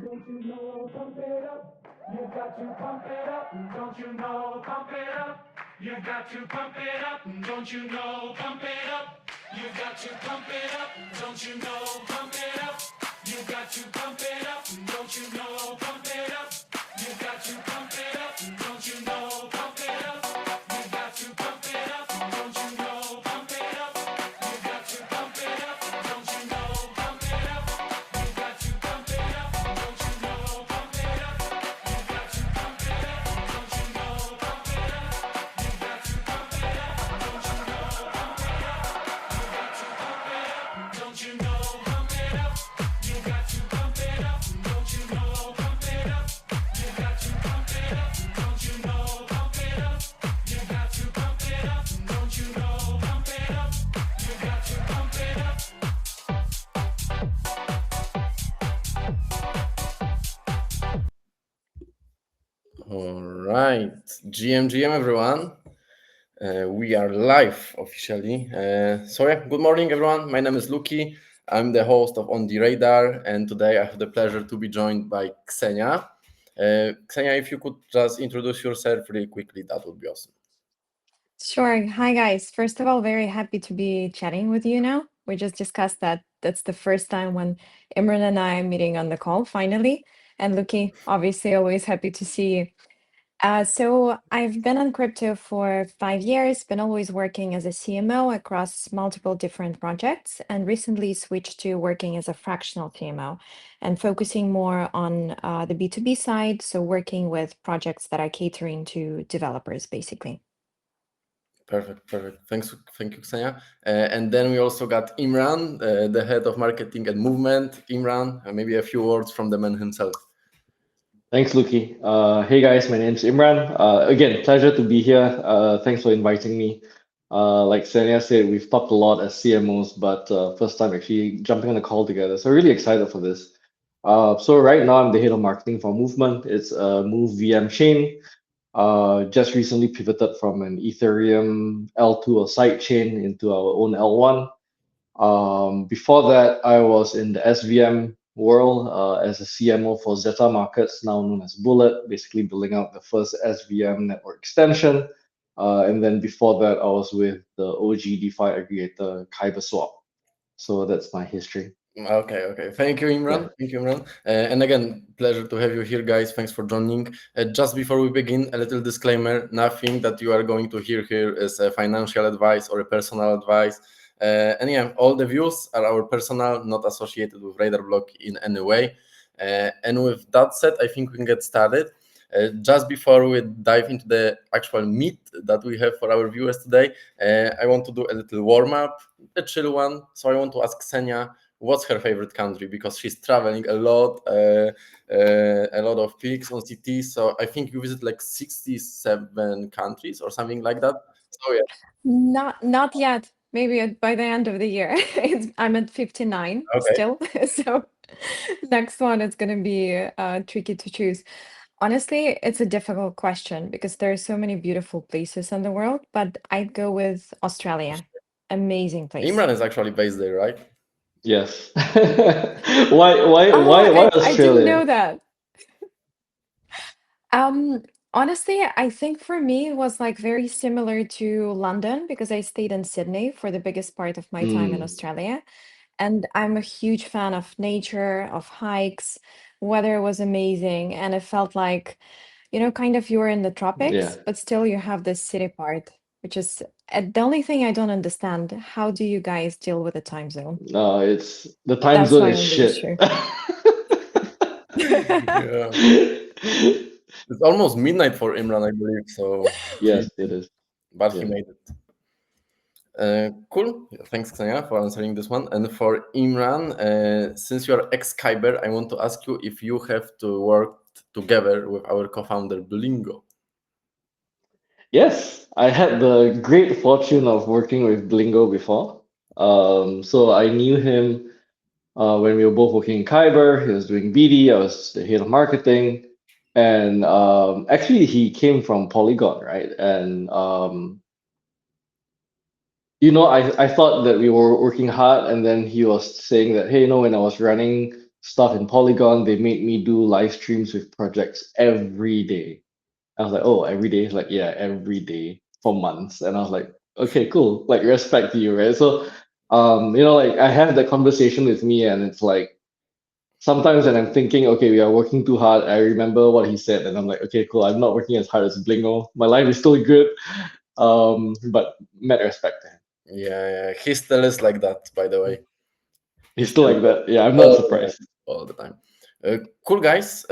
Don't you know, pump it up. You got to pump it up. Don't you know, pump it up. You got to pump it up. Don't you know, pump it up. You got to pump it up. Don't you know, pump it up. You got to pump it up. Don't you know, pump it up. You got to pump it up. Don't you know, pump it up. You got to pump it up. Don't you know, pump it up. You got to pump it up. Don't you know, pump it up. You got to pump it up. Don't you know, pump it up. You got to pump it up. Don't you know, pump it up. You got to pump it up. Don't you know, pump it up. You got to pump it up. Don't you know, pump it up. You got to pump it up. Don't you know, pump it up. You got to pump it up. Don't you know, pump it up. You got to pump it up. Don't you know, pump it up. You got to pump it up. All right, GM everyone. We are live officially. Good morning everyone. My name is Luki. I'm the host of On the Radar, and today I have the pleasure to be joined by Ksenia. Ksenia, if you could just introduce yourself really quickly, that would be awesome. Sure. Hi, guys. First of all, very happy to be chatting with you now. We just discussed that that's the first time when Imran and I are meeting on the call finally. And Luki, obviously, always happy to see you. So I've been on crypto for 5 years, been always working as a CMO across multiple different projects, and recently switched to working as a fractional CMO and focusing more on the B2B side. So working with projects that are catering to developers, basically. Perfect. Thank you, Ksenia. And then we also got Imran, the head of marketing and movement. Imran, maybe a few words from the man himself. Thanks, Luki. Hey guys, my name's Imran. Again, pleasure to be here. Thanks for inviting me. Like Sanya said, we've talked a lot as CMOs, but first time actually jumping on the call together. So really excited for this. So right now I'm the head of marketing for Movement. It's a Move VM chain. Just recently pivoted from an Ethereum L2 or side chain into our own L1. Before that, I was in the SVM world as a CMO for Zeta Markets, now known as Bullet, basically building out the first SVM network extension. And then before that, I was with the OG DeFi aggregator KyberSwap. So that's my history. Okay. Thank you, Imran. Yeah. Thank you, Imran. And again, pleasure to have you here, guys. Thanks for joining. Just before we begin, a little disclaimer: nothing that you are going to hear here is a financial advice or a personal advice. And yeah, all the views are our personal, not associated with Radarblock in any way. And with that said, I think we can get started. Just before we dive into the actual meat that we have for our viewers today, I want to do a little warm-up, a chill one. So I want to ask Ksenia, what's her favorite country, because she's traveling a lot of peaks on cities. So I think you visit like 67 countries or something like that. So yeah. Not yet. Maybe by the end of the year. I'm at 59 still. So next one is going to be tricky to choose. Honestly, it's a difficult question because there are so many beautiful places in the world, but I'd go with Australia. Amazing place. Imran is actually based there, right? Yes. Why Australia? I didn't know that. Honestly, I think for me it was like very similar to London because I stayed in Sydney for the biggest part of my time in Australia. And I'm a huge fan of nature, of hikes. Weather was amazing, and it felt like, kind of you were in the tropics, Yeah. but still you have this city part, which is the only thing I don't understand. How do you guys deal with the time zone? No, it's the time That's zone my is only shit. issue. Yeah. It's almost midnight for Imran, I believe. So Yes, it is. but he Yeah. made it. Cool. Thanks, Ksenia, for answering this one. And for Imran, since you're ex-Kyber, I want to ask you if you have to work together with our co-founder Blingo. Yes, I had the great fortune of working with Blingo before. So I knew him when we were both working in Kyber. He was doing BD, I was the head of marketing. And actually, he came from Polygon, right? And I thought that we were working hard, and then he was saying that, hey, when I was running stuff in Polygon, they made me do live streams with projects every day. I was like, oh, every day? He's like, yeah, every day for months. And I was like, okay, cool. Like, respect to you, right? So, like I have that conversation with me, and it's like sometimes when I'm thinking, okay, we are working too hard, I remember what he said, and I'm like, okay, cool. I'm not working as hard as Blingo. My life is still good. But mad respect to him. Yeah, he still is like that, by the way. He's still like that. Yeah, I'm not surprised. All the time. Cool, guys.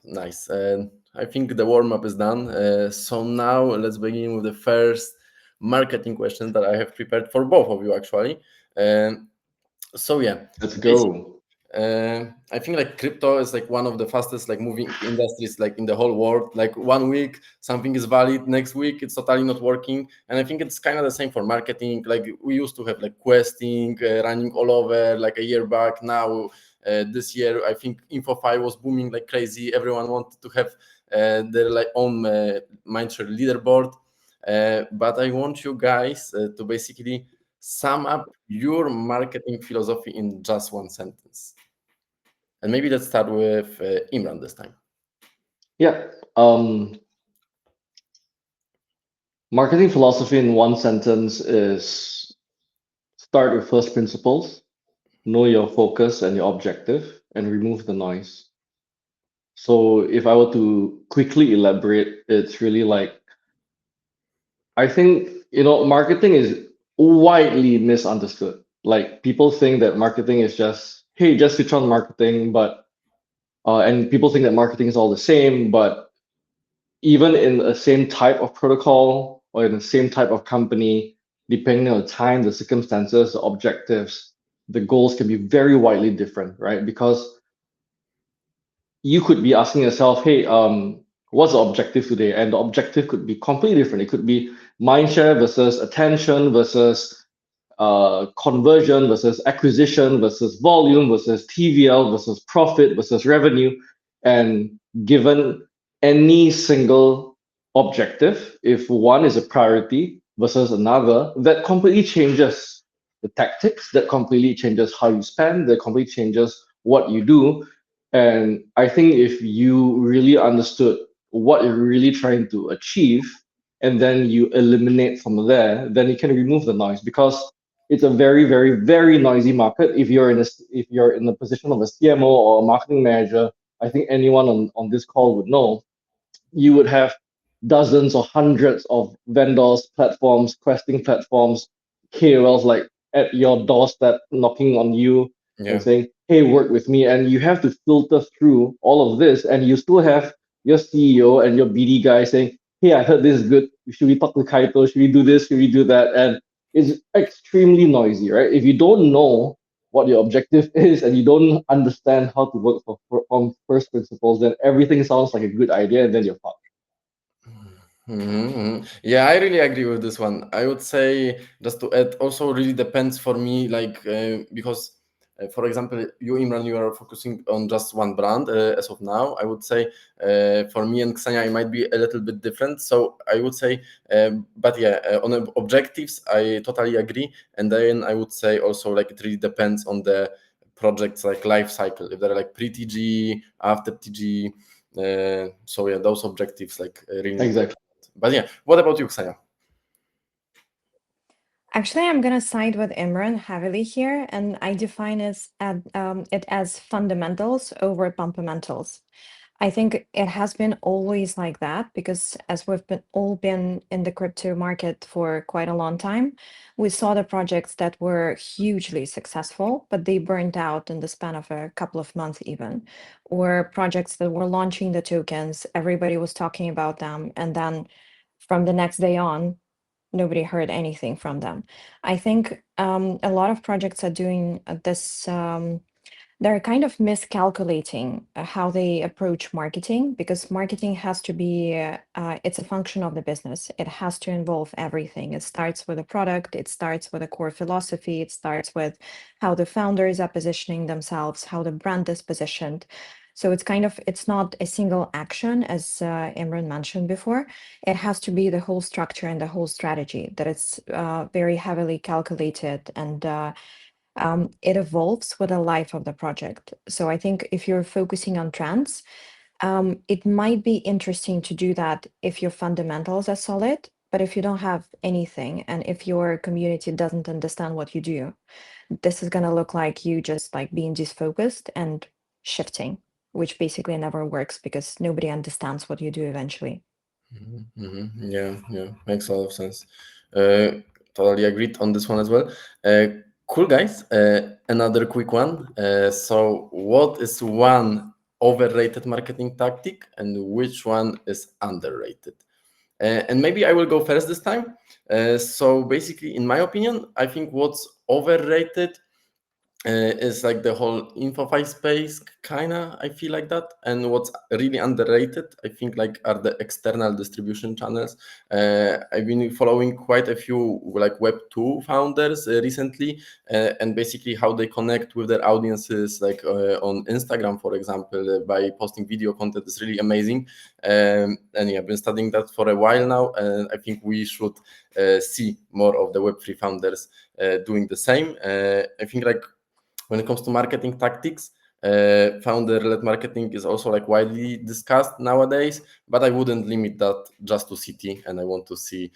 Nice. I think the warm up is done. So now let's begin with the first marketing question that I have prepared for both of you, actually. So yeah, Let's go. I think like crypto is like one of the fastest like moving industries like in the whole world. Like 1 week something is valid, next week it's totally not working. And I think it's kind of the same for marketing. Like we used to have like questing running all over like a year back. Now this year I think InfoFi was booming like crazy. Everyone wanted to have their like own Mindshare leaderboard. But I want you guys to basically sum up your marketing philosophy in just one sentence. And maybe let's start with Imran this time. Yeah. Marketing philosophy in one sentence is start with first principles, know your focus and your objective, and remove the noise. So if I were to quickly elaborate, it's really like I think, marketing is widely misunderstood. Like people think that marketing is just, hey, just switch on marketing, but and people think that marketing is all the same, but even in the same type of protocol or in the same type of company, depending on the time, the circumstances, the objectives, the goals can be very widely different, right? Because you could be asking yourself, hey, what's the objective today? And the objective could be completely different. It could be mindshare versus attention versus conversion versus acquisition versus volume versus TVL versus profit versus revenue. And given any single objective, if one is a priority versus another, that completely changes the tactics, that completely changes how you spend, that completely changes what you do. And I think if you really understood what you're really trying to achieve, and then you eliminate from there, then you can remove the noise because it's a very, very, very noisy market. If you're in the position of a CMO or a marketing manager, I think anyone on this call would know, you would have dozens or hundreds of vendors, platforms, questing platforms, KOLs like at your doorstep knocking on you and saying, hey, work with me. And you have to filter through all of this. And you still have your CEO and your BD guy saying, hey, I heard this is good. Should we talk to Kaito? Should we do this? Should we do that? And it's extremely noisy, right? If you don't know what your objective is and you don't understand how to work from first principles, then everything sounds like a good idea and then you're fucked. Yeah, I really agree with this one. I would say just to add, also really depends for me, like because for example, you Imran, you are focusing on just one brand as of now. I would say for me and Ksenia, it might be a little bit different. So I would say, but yeah, on objectives, I totally agree. And then I would say also like it really depends on the project's like life cycle. If they're like pre-TG, after TG. So yeah, those objectives like really. Exactly. But yeah, what about you, Ksenia? Actually, I'm gonna side with Imran heavily here, and I define it as fundamentals over pumpermentals. I think it has been always like that because as we've been in the crypto market for quite a long time, we saw the projects that were hugely successful, but they burned out in the span of a couple of months even, or projects that were launching the tokens, everybody was talking about them, and then from the next day on, nobody heard anything from them. I think a lot of projects are doing this. They're kind of miscalculating how they approach marketing because marketing has to be, it's a function of the business. It has to involve everything. It starts with a product, it starts with a core philosophy, it starts with how the founders are positioning themselves, how the brand is positioned. So it's not a single action, as Imran mentioned before. It has to be the whole structure and the whole strategy, that it's very heavily calculated, and it evolves with the life of the project. So I think if you're focusing on trends, it might be interesting to do that if your fundamentals are solid, but if you don't have anything and if your community doesn't understand what you do, this is going to look like you just like being disfocused and shifting, which basically never works because nobody understands what you do eventually. Yeah, makes a lot of sense. Totally agreed on this one as well. Cool, guys. Another quick one. So, what is one overrated marketing tactic, and which one is underrated? And maybe I will go first this time. So, basically, in my opinion, I think what's overrated is like the whole infofy space, kinda. I feel like that. And what's really underrated, I think, like are the external distribution channels. I've been following quite a few like Web2 founders recently, and basically how they connect with their audiences, like on Instagram, for example, by posting video content is really amazing. And yeah, I've been studying that for a while now, and I think we should see more of the Web3 founders doing the same. I think like when it comes to marketing tactics, founder-led marketing is also like widely discussed nowadays, but I wouldn't limit that just to CT, and I want to see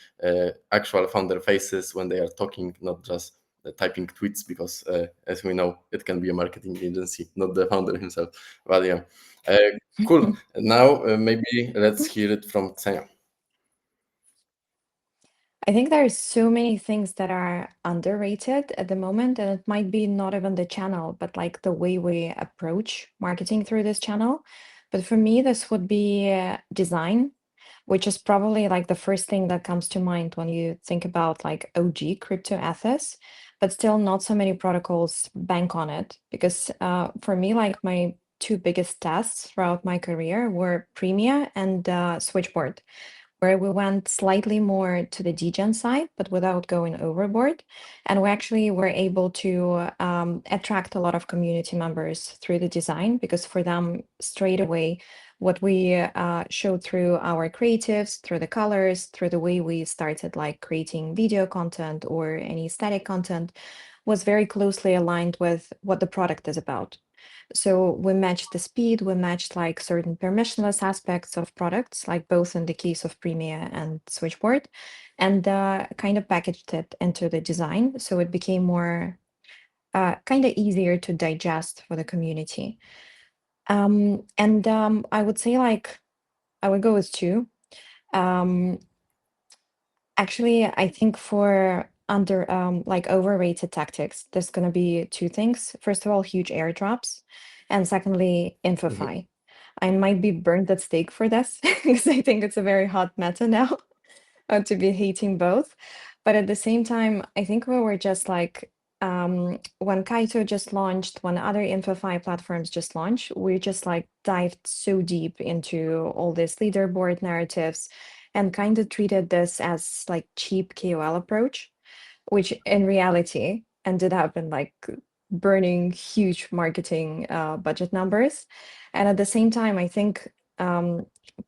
actual founder faces when they are talking, not just typing tweets, because as we know, it can be a marketing agency, not the founder himself. But yeah, cool. Now maybe let's hear it from Xenia. I think there's so many things that are underrated at the moment, and it might be not even the channel, but like the way we approach marketing through this channel. But for me, this would be design, which is probably like the first thing that comes to mind when you think about like OG crypto ethos, but still not so many protocols bank on it. Because for me, like my two biggest tests throughout my career were Premia and Switchboard, where we went slightly more to the degen side, but without going overboard. And we actually were able to attract a lot of community members through the design, because for them, straight away, what we showed through our creatives, through the colors, through the way we started like creating video content or any static content, was very closely aligned with what the product is about. So we matched the speed, we matched like certain permissionless aspects of products, like both in the case of Premiere and Switchboard, and kind of packaged it into the design. So it became more kind of easier to digest for the community. And I would say like, I would go with two. Actually, I think for like overrated tactics, there's going to be two things. First of all, huge airdrops, and secondly, Infofy. I might be burnt at stake for this because I think it's a very hot meta now to be hating both. But at the same time, I think we were just like when Kaito just launched, when other Infofy platforms just launched, we just like dived so deep into all these leaderboard narratives and kind of treated this as like cheap KOL approach, which in reality ended up in like burning huge marketing budget numbers. And at the same time, I think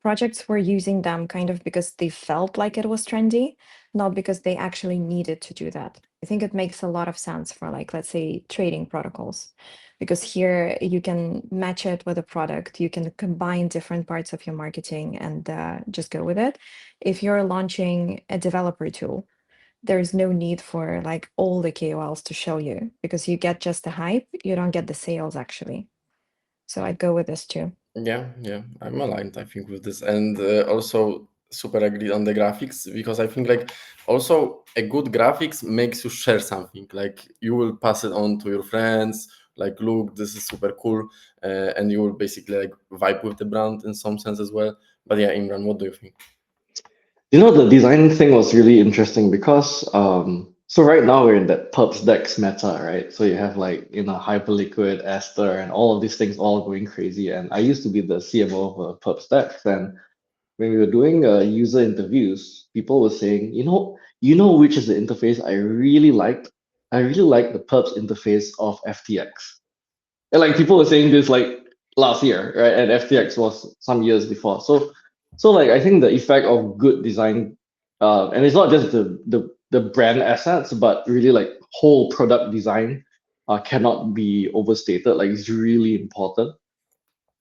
projects were using them kind of because they felt like it was trendy, not because they actually needed to do that. I think it makes a lot of sense for like, let's say, trading protocols, because here you can match it with a product, you can combine different parts of your marketing and just go with it. If you're launching a developer tool, there's no need for like all the KOLs to show you, because you get just the hype, you don't get the sales actually. So I'd go with this too. Yeah, I'm aligned, I think, with this, and also super agreed on the graphics, because I think like also a good graphics makes you share something, like you will pass it on to your friends, like look, this is super cool, and you will basically like vibe with the brand in some sense as well. But yeah, Imran, what do you think? You know, the design thing was really interesting because so right now we're in that Pubs Dex meta, right? So you have like, you know, Hyperliquid, Esther, and all of these things all going crazy. And I used to be the CMO of Pubs Dex, and when we were doing user interviews, people were saying, you know which is the interface I really liked? I really like the Pubs interface of FTX. And like people were saying this like last year, right? And FTX was some years before. So like I think the effect of good design, and it's not just the brand assets, but really like whole product design, cannot be overstated. Like it's really important.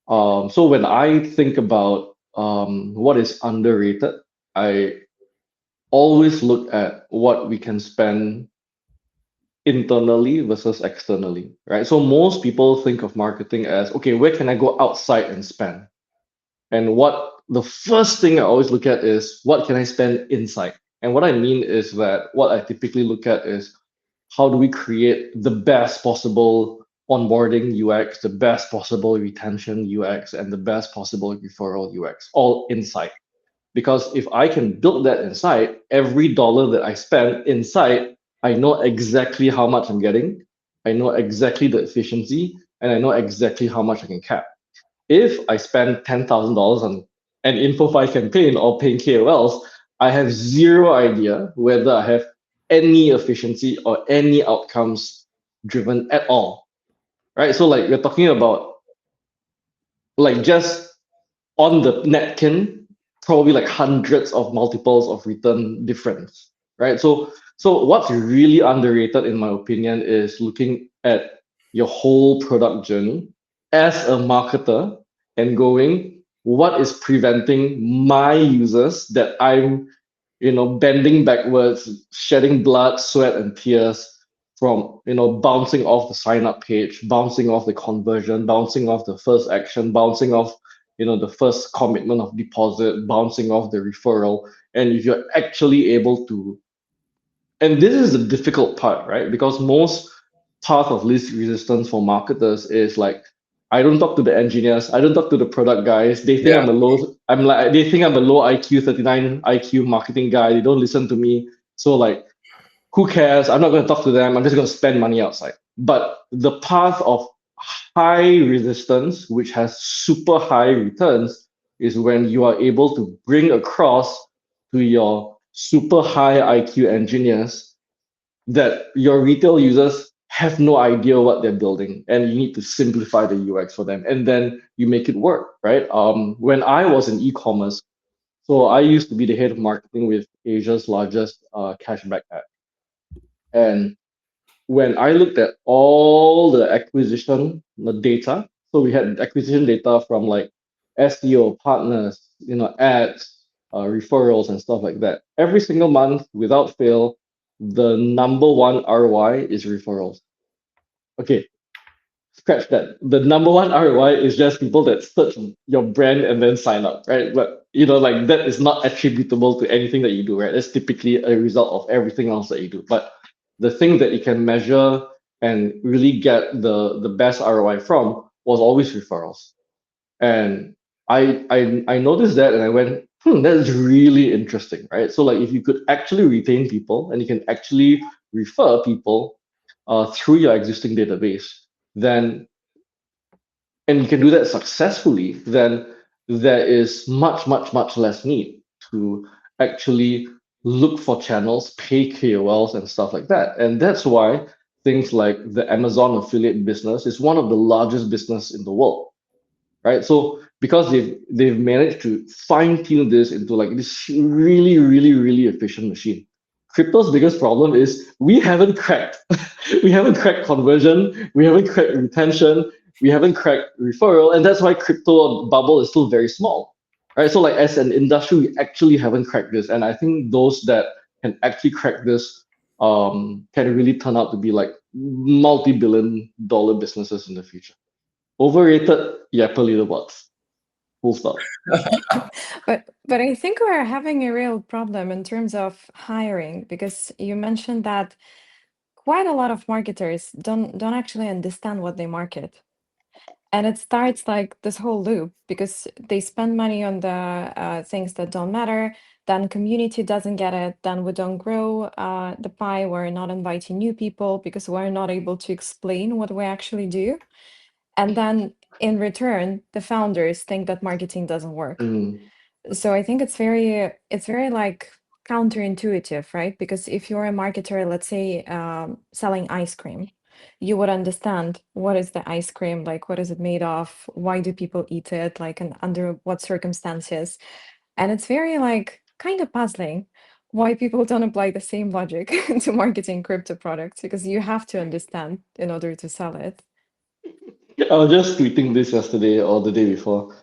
So when I think about what is underrated, I always look at what we can spend internally versus externally, right? So most people think of marketing as, okay, where can I go outside and spend? And what the first thing I always look at is what can I spend inside? And what I mean is that what I typically look at is how do we create the best possible onboarding UX, the best possible retention UX, and the best possible referral UX, all inside. Because if I can build that inside, every dollar that I spend inside, I know exactly how much I'm getting. I know exactly the efficiency, and I know exactly how much I can cap. If I spend $10,000 on an InfoFi campaign or paying KOLs, I have zero idea whether I have any efficiency or any outcomes driven at all. Right. So like we're talking about like just on the napkin, probably like hundreds of multiples of return difference, right? So what's really underrated in my opinion is looking at your whole product journey as a marketer and going, what is preventing my users that I'm, bending backwards, shedding blood, sweat, and tears from, bouncing off the sign up page, bouncing off the conversion, bouncing off the first action, bouncing off, the first commitment of deposit, bouncing off the referral. And if you're actually able to, and this is the difficult part, right? Because most path of least resistance for marketers is like, I don't talk to the engineers, I don't talk to the product guys. They think Yeah. they think I'm a low IQ, 39 IQ marketing guy. They don't listen to me. So like, who cares? I'm not going to talk to them. I'm just going to spend money outside. But the path of high resistance, which has super high returns, is when you are able to bring across to your super high IQ engineers that your retail users have no idea what they're building, and you need to simplify the UX for them, and then you make it work, right? When I was in e-commerce, so I used to be the head of marketing with Asia's largest cashback app, and when I looked at all the acquisition the data, so we had acquisition data from like SEO partners, ads, referrals, and stuff like that. Every single month, without fail, the number one ROI is referrals. Okay, scratch that. The number one ROI is just people that search your brand and then sign up, right? But like that is not attributable to anything that you do, right? That's typically a result of everything else that you do. But the thing that you can measure and really get the best ROI from was always referrals. And I noticed that and I went, that is really interesting, right? So like if you could actually retain people and you can actually refer people through your existing database, then and you can do that successfully, then there is much, much, much less need to actually look for channels, pay KOLs, and stuff like that. And that's why things like the Amazon affiliate business is one of the largest business in the world, right? So because they've managed to fine tune this into like this really, really, really efficient machine. Crypto's biggest problem is we haven't cracked. We haven't cracked conversion. We haven't cracked retention. We haven't cracked referral, and that's why crypto bubble is still very small, right? So like as an industry, we actually haven't cracked this, and I think those that can actually crack this can really turn out to be like multi-billion-dollar businesses in the future. Overrated, yeah, per little box. Full stop. But I think we're having a real problem in terms of hiring, because you mentioned that quite a lot of marketers don't actually understand what they market. And it starts like this whole loop because they spend money on the things that don't matter. Then community doesn't get it. Then we don't grow the pie. We're not inviting new people because we're not able to explain what we actually do. And then in return, the founders think that marketing doesn't work. Mm, So I think it's very like counterintuitive, right? Because if you're a marketer, let's say selling ice cream, you would understand what is the ice cream, like what is it made of, why do people eat it, like and under what circumstances. And it's very like kind of puzzling why people don't apply the same logic to marketing crypto products, because you have to understand in order to sell it. I was just tweeting this yesterday or the day before.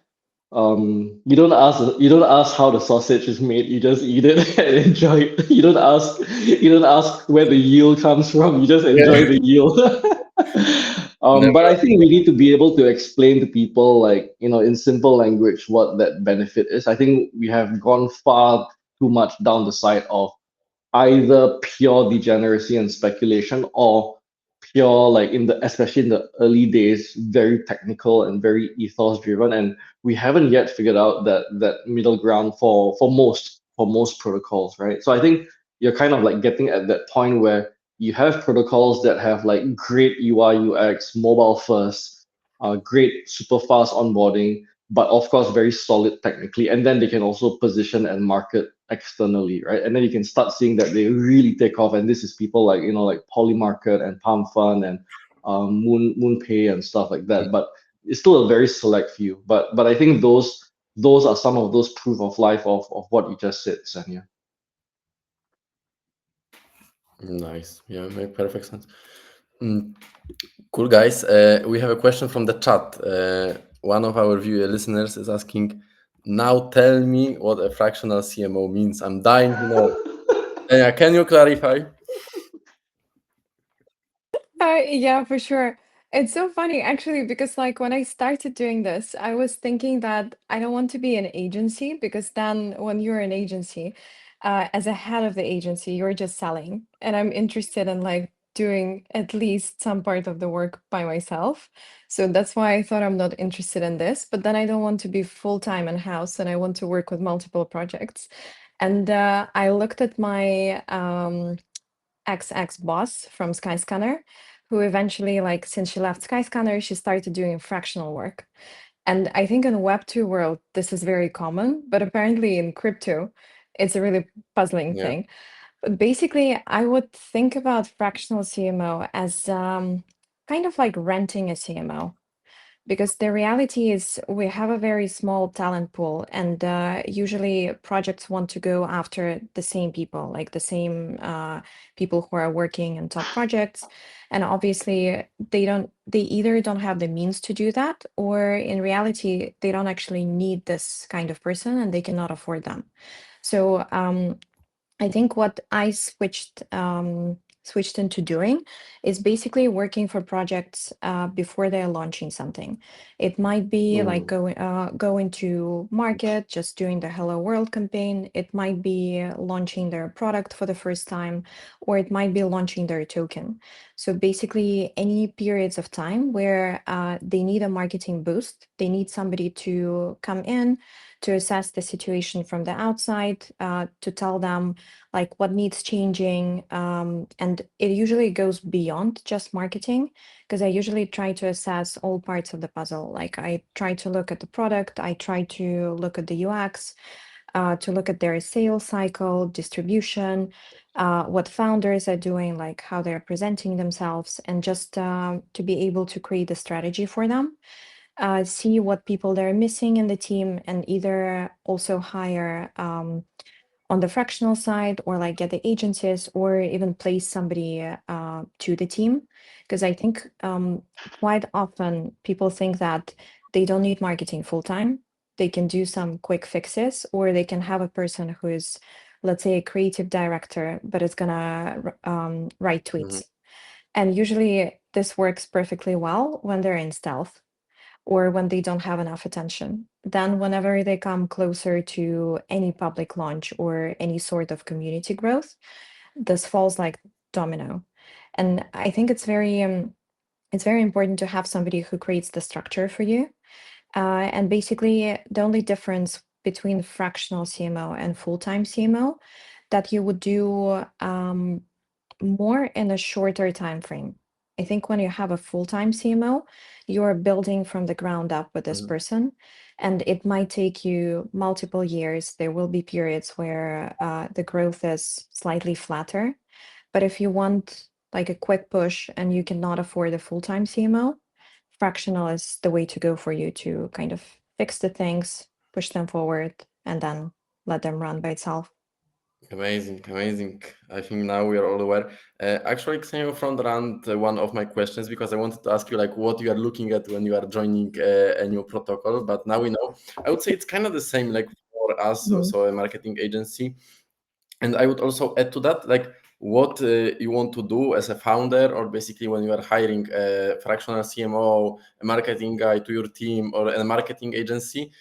You don't ask how the sausage is made, you just eat it and enjoy it. You don't ask where the yield comes from, you just enjoy Yeah. the yield. But Never. I think we need to be able to explain to people, like, in simple language what that benefit is. I think we have gone far too much down the side of either pure degeneracy and speculation, or pure, like, especially in the early days, very technical and very ethos driven. And we haven't yet figured out that middle ground for most protocols, right? So I think you're kind of like getting at that point where you have protocols that have like great UI UX, mobile first, great super fast onboarding, but of course very solid technically, and then they can also position and market externally, right? And then you can start seeing that they really take off. And this is people like, like Polymarket and Palm Fund and MoonPay and stuff like that. But it's still a very select few. But I think those are some of those proof of life of what you just said, Sanya. Nice. Yeah, make perfect sense. Cool, guys. We have a question from the chat. One of our listeners is asking, now tell me what a fractional CMO means. I'm dying to know. Can you clarify? Yeah, for sure. It's so funny actually, because like when I started doing this, I was thinking that I don't want to be an agency, because then when you're an agency, as a head of the agency, you're just selling. And I'm interested in like doing at least some part of the work by myself. So that's why I thought I'm not interested in this. But then I don't want to be full-time in-house, and I want to work with multiple projects. And I looked at my ex boss from Skyscanner, who eventually, like, since she left Skyscanner, she started doing fractional work. And I think in the Web2 world, this is very common, but apparently in crypto, it's a really puzzling Yeah. thing. But basically, I would think about fractional CMO as kind of like renting a CMO, because the reality is we have a very small talent pool, and usually projects want to go after the same people, like the same people who are working in top projects. And obviously they either don't have the means to do that, or in reality they don't actually need this kind of person and they cannot afford them. So I think what I switched into doing is basically working for projects before they're launching something. It might be like going to market, just doing the Hello World campaign. It might be launching their product for the first time, or it might be launching their token. So basically, any periods of time where they need a marketing boost, they need somebody to come in to assess the situation from the outside, to tell them like what needs changing. And it usually goes beyond just marketing, because I usually try to assess all parts of the puzzle. Like I try to look at the product, I try to look at the UX, to look at their sales cycle, distribution, what founders are doing, like how they're presenting themselves, and just to be able to create a strategy for them. See what people they're missing in the team, and either also hire on the fractional side, or like get the agencies, or even place somebody to the team. Because I think quite often people think that they don't need marketing full time. They can do some quick fixes, or they can have a person who is, let's say, a creative director, but it's gonna write tweets. And usually this works perfectly well when they're in stealth, or when they don't have enough attention. Then, whenever they come closer to any public launch or any sort of community growth, this falls like domino. And I think it's very important to have somebody who creates the structure for you. And basically, the only difference between fractional CMO and full-time CMO, that you would do more in a shorter time frame. I think when you have a full-time CMO, you're building from the ground up with this person, and it might take you multiple years. There will be periods where the growth is slightly flatter. But if you want like a quick push and you cannot afford a full-time CMO, fractional is the way to go for you to kind of fix the things, push them forward, and then let them run by itself. Amazing, amazing. I think now we are all aware. Actually, Xenio front ran one of my questions because I wanted to ask you like what you are looking at when you are joining a new protocol, but now we know. I would say it's kind of the same like for us, so a marketing agency. And I would also add to that, like what you want to do as a founder, or basically when you are hiring a fractional CMO, a marketing guy to your team, or a marketing agency,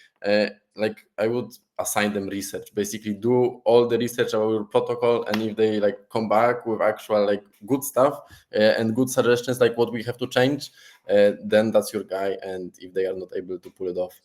like I would assign them research. Basically, do all the research about your protocol, and if they like come back with actual like good stuff and good suggestions, like what we have to change, then that's your guy. And if they are not able to pull it off,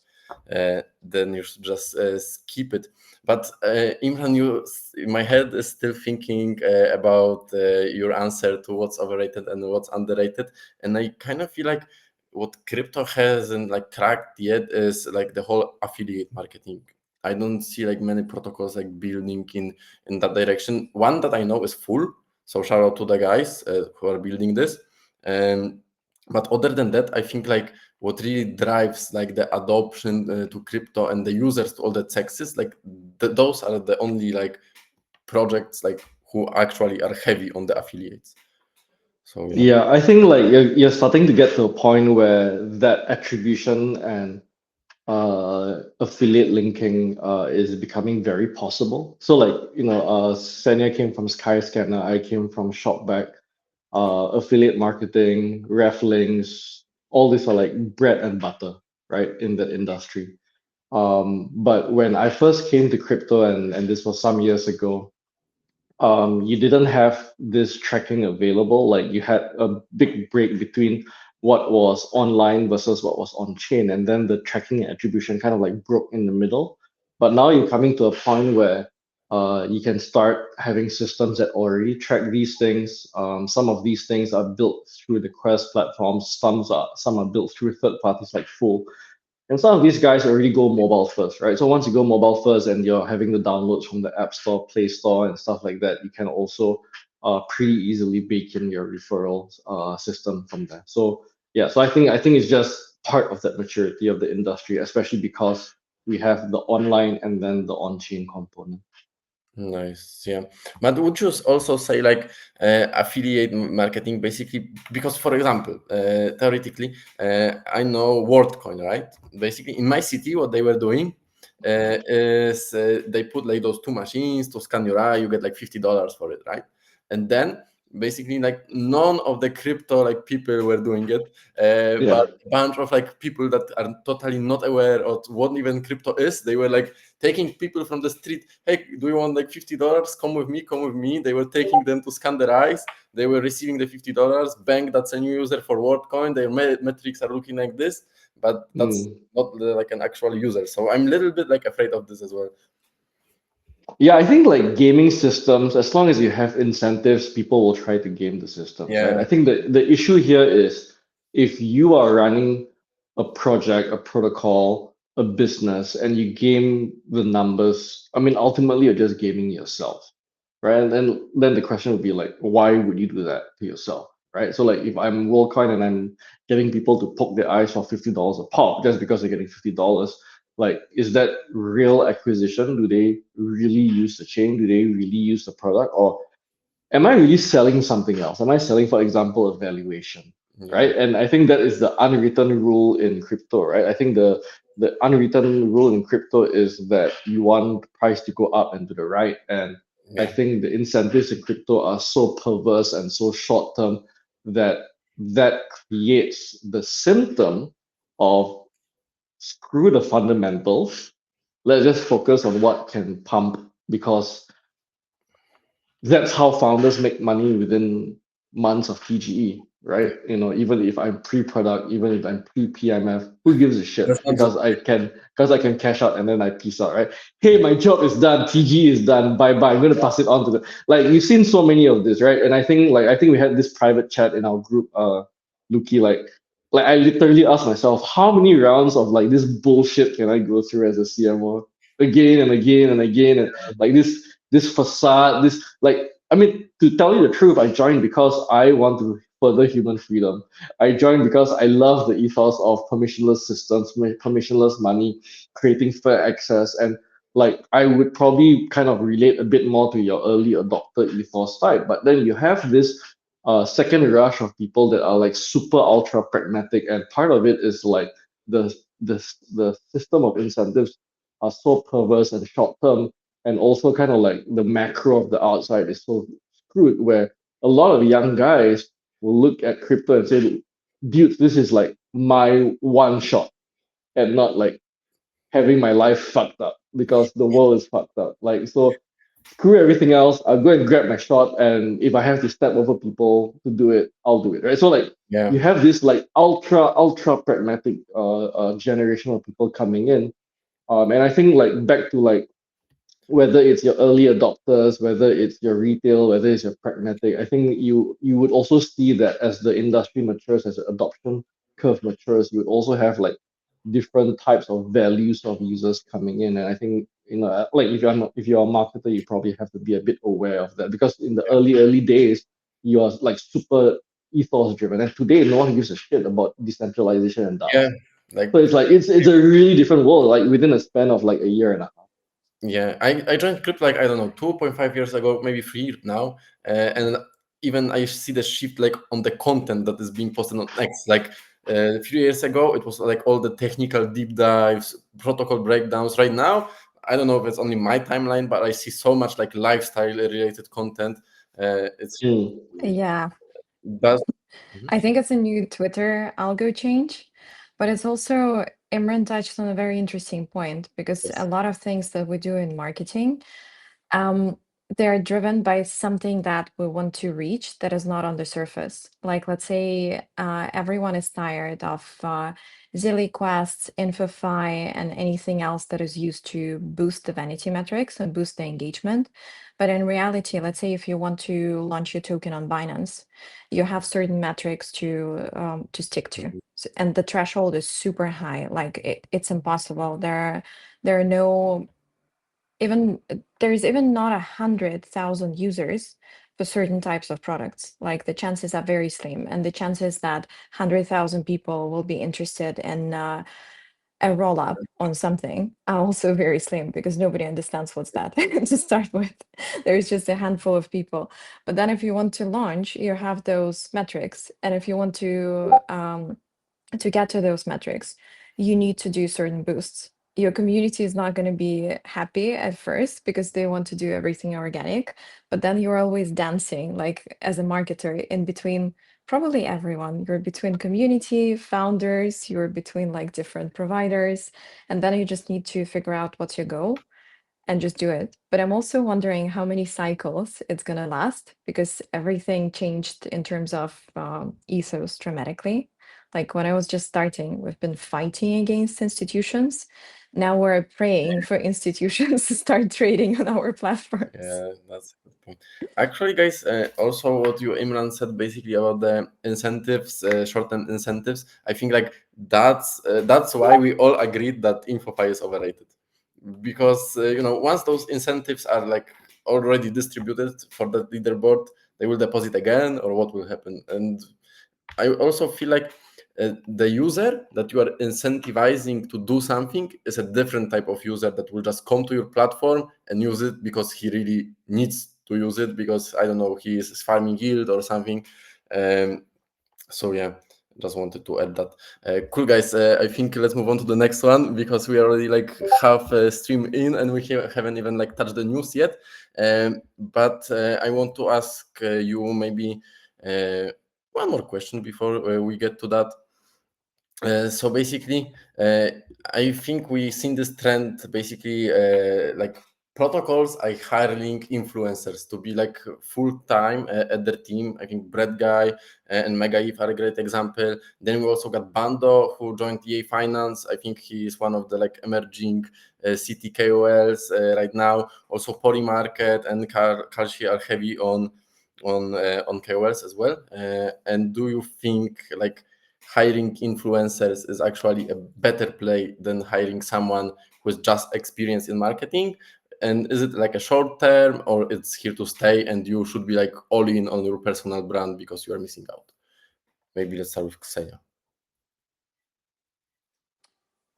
then you should just skip it. But Imran, my head is still thinking about your answer to what's overrated and what's underrated, and I kind of feel like what crypto hasn't like cracked yet is like the whole affiliate marketing. I don't see like many protocols like building in that direction. One that I know is full, so shout out to the guys who are building this. But other than that, I think like what really drives like the adoption to crypto and the users to all the taxes, like those are the only like projects like who actually are heavy on the affiliates. So Yeah, I think like you're starting to get to a point where that attribution and affiliate linking is becoming very possible. So like, Senya came from Skyscanner, I came from Shopback, affiliate marketing, ref links, all these are like bread and butter, right, in that industry. But when I first came to crypto, and this was some years ago, you didn't have this tracking available. Like you had a big break between what was online versus what was on chain, and then the tracking and attribution kind of like broke in the middle. But now you're coming to a point where you can start having systems that already track these things. Some of these things are built through the Quest platforms. Some are built through third parties like Full. And some of these guys already go mobile first, right? So once you go mobile first and you're having the downloads from the App Store, Play Store, and stuff like that, you can also pretty easily bake in your referral system from there. So yeah, so I think it's just part of that maturity of the industry, especially because we have the online and then the on-chain component. nice, yeah. But would you also say like affiliate marketing basically? Because for example, theoretically, I know WorldCoin, right? Basically, in my city, what they were doing is they put like those two machines to scan your eye. You get like $50 for it, right? And then basically like none of the crypto like people were doing it, but a bunch of like people that are totally not aware of what even crypto is. They were like taking people from the street. Hey, do you want like $50? Come with me, come with me. They were taking them to scan their eyes. They were receiving the $50. Bang, that's a new user for WorldCoin. Their metrics are looking like this, but that's not like an actual user. So I'm a little bit like afraid of this as well. Yeah, I think like gaming systems, as long as you have incentives, people will try to game the systems, right? Yeah. I think the issue here is if you are running a project, a protocol, a business, and you game the numbers, I mean, ultimately you're just gaming yourself, right? And then the question would be like, why would you do that to yourself, right? So like if I'm WorldCoin and I'm getting people to poke their eyes for $50 a pop just because they're getting $50, like is that real acquisition? Do they really use the chain? Do they really use the product? Or am I really selling something else? Am I selling, for example, a valuation, right? And I think that is the unwritten rule in crypto, right? I think the unwritten rule in crypto is that you want the price to go up and to the right. And I think the incentives in crypto are so perverse and so short term that creates the symptom of screw the fundamentals. Let's just focus on what can pump, because that's how founders make money within months of TGE, right? Even if I'm pre-product, even if I'm pre-PMF, who gives a shit? Because I can cash out and then I peace out, right? Hey, my job is done, TGE is done, bye bye. I'm gonna pass it on to the like you've seen so many of this, right? And I think we had this private chat in our group, Luki, like I literally asked myself, how many rounds of like this bullshit can I go through as a CMO again and again and again, and like this facade, this like I mean, to tell you the truth, I joined because I want to further human freedom. I joined because I love the ethos of permissionless systems, permissionless money, creating fair access, and like I would probably kind of relate a bit more to your early adopter ethos type. But then you have this second rush of people that are like super ultra pragmatic, and part of it is like the the system of incentives are so perverse and short term, and also kind of like the macro of the outside is so screwed, where a lot of young guys will look at crypto and say, dude, this is like my one shot, and not like having my life fucked up because the world is fucked up. Like, so screw everything else. I'll go and grab my shot, and if I have to step over people to do it, I'll do it. Right. So like Yeah. you have this like ultra pragmatic generation of people coming in. And I think like back to like whether it's your early adopters, whether it's your retail, whether it's your pragmatic, I think you would also see that as the industry matures, as the adoption curve matures, you would also have like different types of values of users coming in. And I think, you know, like if you're a marketer, you probably have to be a bit aware of that, because in the early days, you are like super ethos driven, and today no one gives a shit about decentralization and Yeah, DAOs. like So it's like it's a really different world, like within a span of like a year and a half. yeah, I joined crypto like I don't know 2.5 years ago, maybe 3 now, and even I see the shift like on the content that is being posted on X. Like a few years ago, it was like all the technical deep dives, protocol breakdowns. Right now, I don't know if it's only my timeline, but I see so much like lifestyle related content. It's Mm. Yeah, that's Mhm. I think it's a new Twitter algo change, but it's also Imran touched on a very interesting point because a Yes. lot of things that we do in marketing, um, they're driven by something that we want to reach that is not on the surface. Like, let's say everyone is tired of Zilly Quests, Infofy, and anything else that is used to boost the vanity metrics and boost the engagement. But in reality, let's say if you want to launch your token on Binance, you have certain metrics to stick to. Mhm. And the threshold is super high. Like it's impossible. There are no even there's even not 100,000 users for certain types of products. Like the chances are very slim, and the chances that 100,000 people will be interested in a roll up on something are also very slim because nobody understands what's that to start with. There's just a handful of people. But then if you want to launch, you have those metrics, and if you want to get to those metrics, you need to do certain boosts. Your community is not going to be happy at first because they want to do everything organic, but then you're always dancing, like as a marketer, in between probably everyone. You're between community, founders, you're between like different providers, and then you just need to figure out what's your goal and just do it. But I'm also wondering how many cycles it's going to last because everything changed in terms of ethos dramatically. Like when I was just starting, we've been fighting against institutions. Now we're praying for institutions to start trading on our platforms. Yeah, that's a good point. Actually, guys, also what you Imran said basically about the incentives, short-term incentives. I think like that's why we all agreed that InfoPy is overrated, because you know, once those incentives are like already distributed for the leaderboard, they will deposit again, or what will happen? And I also feel like the user that you are incentivizing to do something is a different type of user that will just come to your platform and use it because he really needs to use it because I don't know, he is farming yield or something. Um, so yeah, just wanted to add that. Cool, guys. I think let's move on to the next one because we are already like half stream in and we haven't even like touched the news yet. But I want to ask you maybe one more question before we get to that. So basically, I think we've seen this trend basically like protocols are hiring influencers to be like full time at their team. I think Brett Guy and Mega Eve are a great example. Then we also got Bando who joined EA Finance. I think he is one of the like emerging city KOLs right now. Also Polymarket and Kalshi are heavy on KOLs as well. And do you think like hiring influencers is actually a better play than hiring someone who is just experienced in marketing? And is it like a short term, or it's here to stay and you should be like all in on your personal brand because you are missing out? Maybe let's start with Ksenia.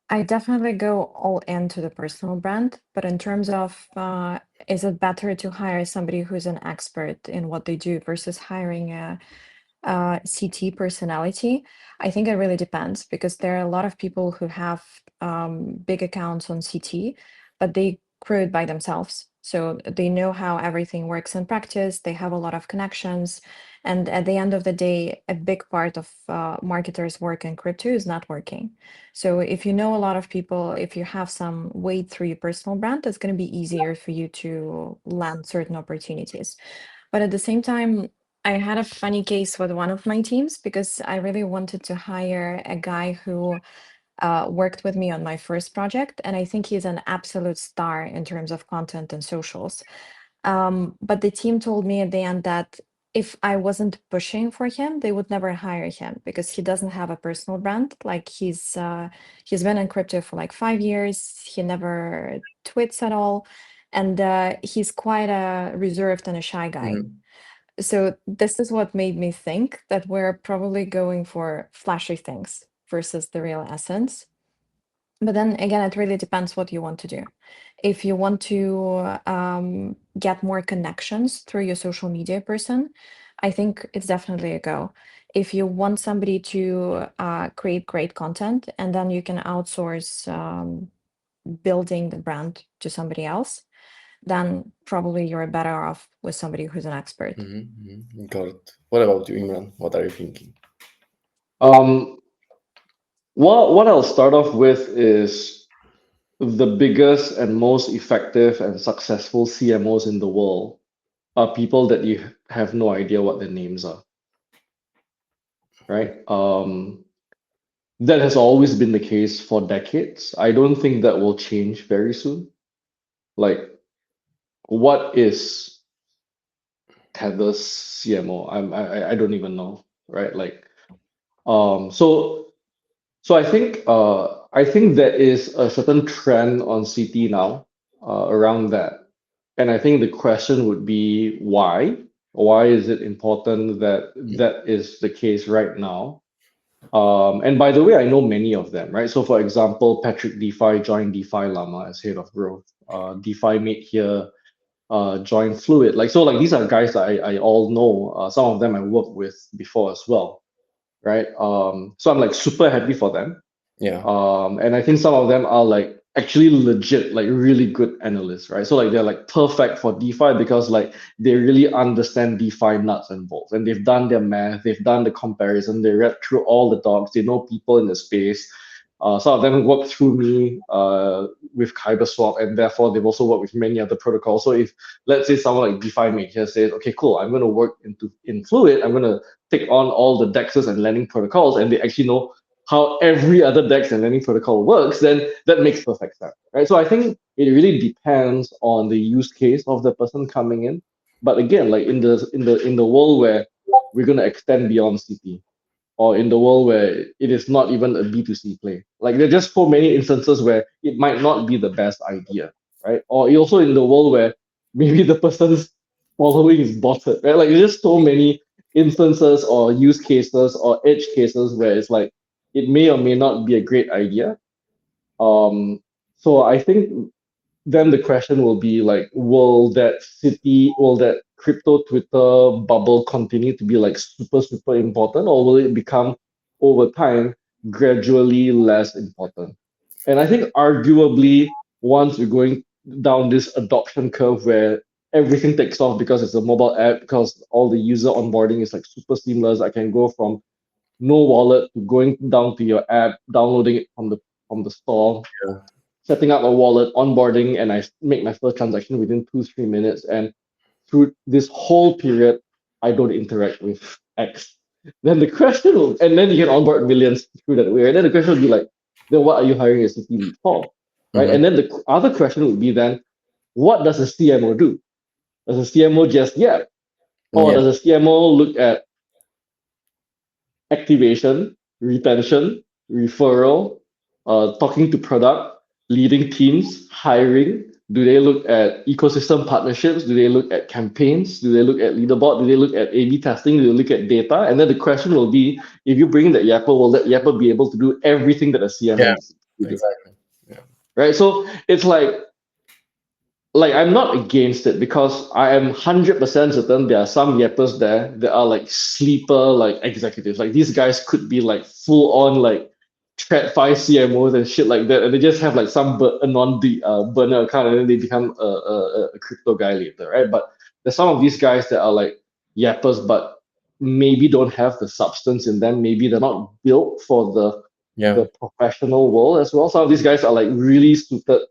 I definitely go all into the personal brand, but in terms of is it better to hire somebody who's an expert in what they do versus hiring a CT personality? I think it really depends, because there are a lot of people who have big accounts on CT, but they grew it by themselves. So they know how everything works in practice. They have a lot of connections. And at the end of the day, a big part of marketers' work in crypto is networking. So if you know a lot of people, if you have some weight through your personal brand, it's going to be easier for you to land certain opportunities. But at the same time, I had a funny case with one of my teams, because I really wanted to hire a guy who worked with me on my first project. And I think he's an absolute star in terms of content and socials. But the team told me at the end that if I wasn't pushing for him, they would never hire him, because he doesn't have a personal brand. Like he's been in crypto for like 5 years. He never tweets at all. And he's quite a reserved and a shy guy. So this is what made me think that we're probably going for flashy things versus the real essence. But then again, it really depends what you want to do. If you want to get more connections through your social media person, I think it's definitely a go. If you want somebody to create great content and then you can outsource building the brand to somebody else, then probably you're better off with somebody who's an expert. Got it. What about you, Imran? What are you thinking? What I'll start off with is the biggest and most effective and successful CMOs in the world are people that you have no idea what their names are, right? That has always been the case for decades. I don't think that will change very soon. Like, what is Tether's CMO? I don't even know, right? Like, so I think there is a certain trend on CT now around that, and I think the question would be why? Why is it important that that is the case right now? And by the way, I know many of them, right? So for example, Patrick DeFi joined DeFi Llama as head of growth. DeFi Mate here joined Fluid. Like so, like these are guys that I all know. Some of them I worked with before as well, right? So I'm like super happy for them. Yeah. And I think some of them are like actually legit, like really good analysts, right? So like they're like perfect for DeFi because like they really understand DeFi nuts and bolts, and they've done their math, they've done the comparison, they read through all the docs, they know people in the space. Some of them work through me with KyberSwap, and therefore they've also worked with many other protocols. So if let's say someone like DeFi Mate here says, okay, cool, I'm going to work in Fluid, I'm going to take on all the DEXs and lending protocols, and they actually know how every other DEX and lending protocol works, then that makes perfect sense, right? So I think it really depends on the use case of the person coming in. But again, like in the world where we're going to extend beyond CP, or in the world where it is not even a B2C play, like there are just so many instances where it might not be the best idea, right? Or also in the world where maybe the person's following is botted, right? Like there's just so many instances or use cases or edge cases where it's like it may or may not be a great idea. So I think then the question will be like, will that crypto Twitter bubble continue to be like super, super important, or will it become over time gradually less important? And I think arguably once we're going down this adoption curve where everything takes off because it's a mobile app, because all the user onboarding is like super seamless. I can go from no wallet to going down to your app, downloading it from the store, Yeah. setting up a wallet, onboarding, and I make my first transaction within 2-3 minutes. And through this whole period, I don't interact with X. Then the question will, and then you can onboard millions through that way. And then the question will be like, then what are you hiring a CT lead for? Right. And then the other question would be then, what does a CMO do? Does a CMO just or does a CMO look at activation, retention, referral, talking to product, leading teams, hiring, Do they look at ecosystem partnerships? Do they look at campaigns? Do they look at leaderboard? Do they look at A/B testing? Do they look at data? And then the question will be, if you bring that Yapper, will that Yapper be able to do everything that a CMO Yeah, needs to do? exactly. Yeah. Right? So it's like I'm not against it because I am 100% certain there are some yappers there that are like sleeper like executives. Like these guys could be like full on like Trad 5 CMOs and shit like that, and they just have like some burner account and then they become a crypto guy later, right? But there's some of these guys that are like yappers, but maybe don't have the substance in them. Maybe they're not built for Yeah. the professional world as well. Some of these guys are like really suited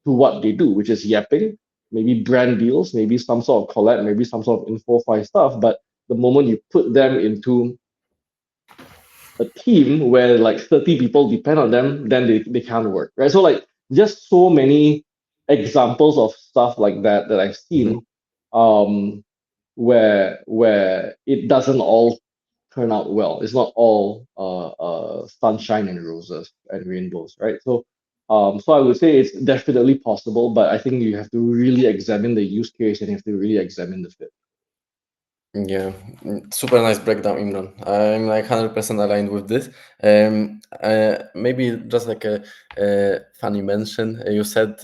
to what they do, which is yapping, maybe brand deals, maybe some sort of collab, maybe some sort of info-fi stuff. But the moment you put them into a team where like 30 people depend on them, then they can't work, right? So like just so many examples of stuff like that I've Mhm. seen where it doesn't all turn out well. It's not all sunshine and roses and rainbows, right? So I would say it's definitely possible, but I think you have to really examine the use case and you have to really examine the fit. Yeah, super nice breakdown, Imran. I'm like 100% aligned with this. Maybe just like a funny mention. You said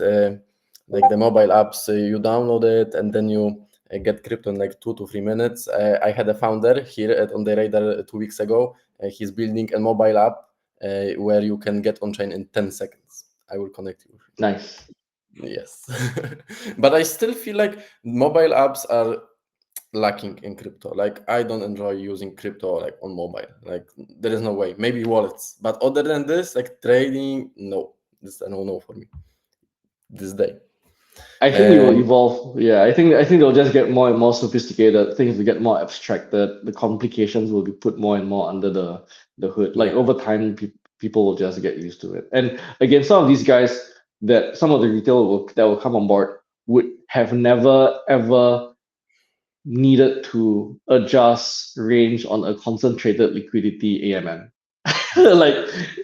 like the mobile apps, you download it and then you get crypto in like 2 to 3 minutes. I had a founder here on the radar 2 weeks ago. He's building a mobile app where you can get on chain in 10 seconds. I will connect you. Nice. Yes, but I still feel like mobile apps are lacking in crypto. Like I don't enjoy using crypto like on mobile. Like there is no way. Maybe wallets, but other than this, like trading, no. This is a no for me this day. I think we will evolve. Yeah, I think they'll just get more and more sophisticated. Things will get more abstracted. The complications will be put more and more under the hood. Like Yeah, over time, people will just get used to it. And again, some of these guys some of the retail that will come on board would have never ever needed to adjust range on a concentrated liquidity AMM. Like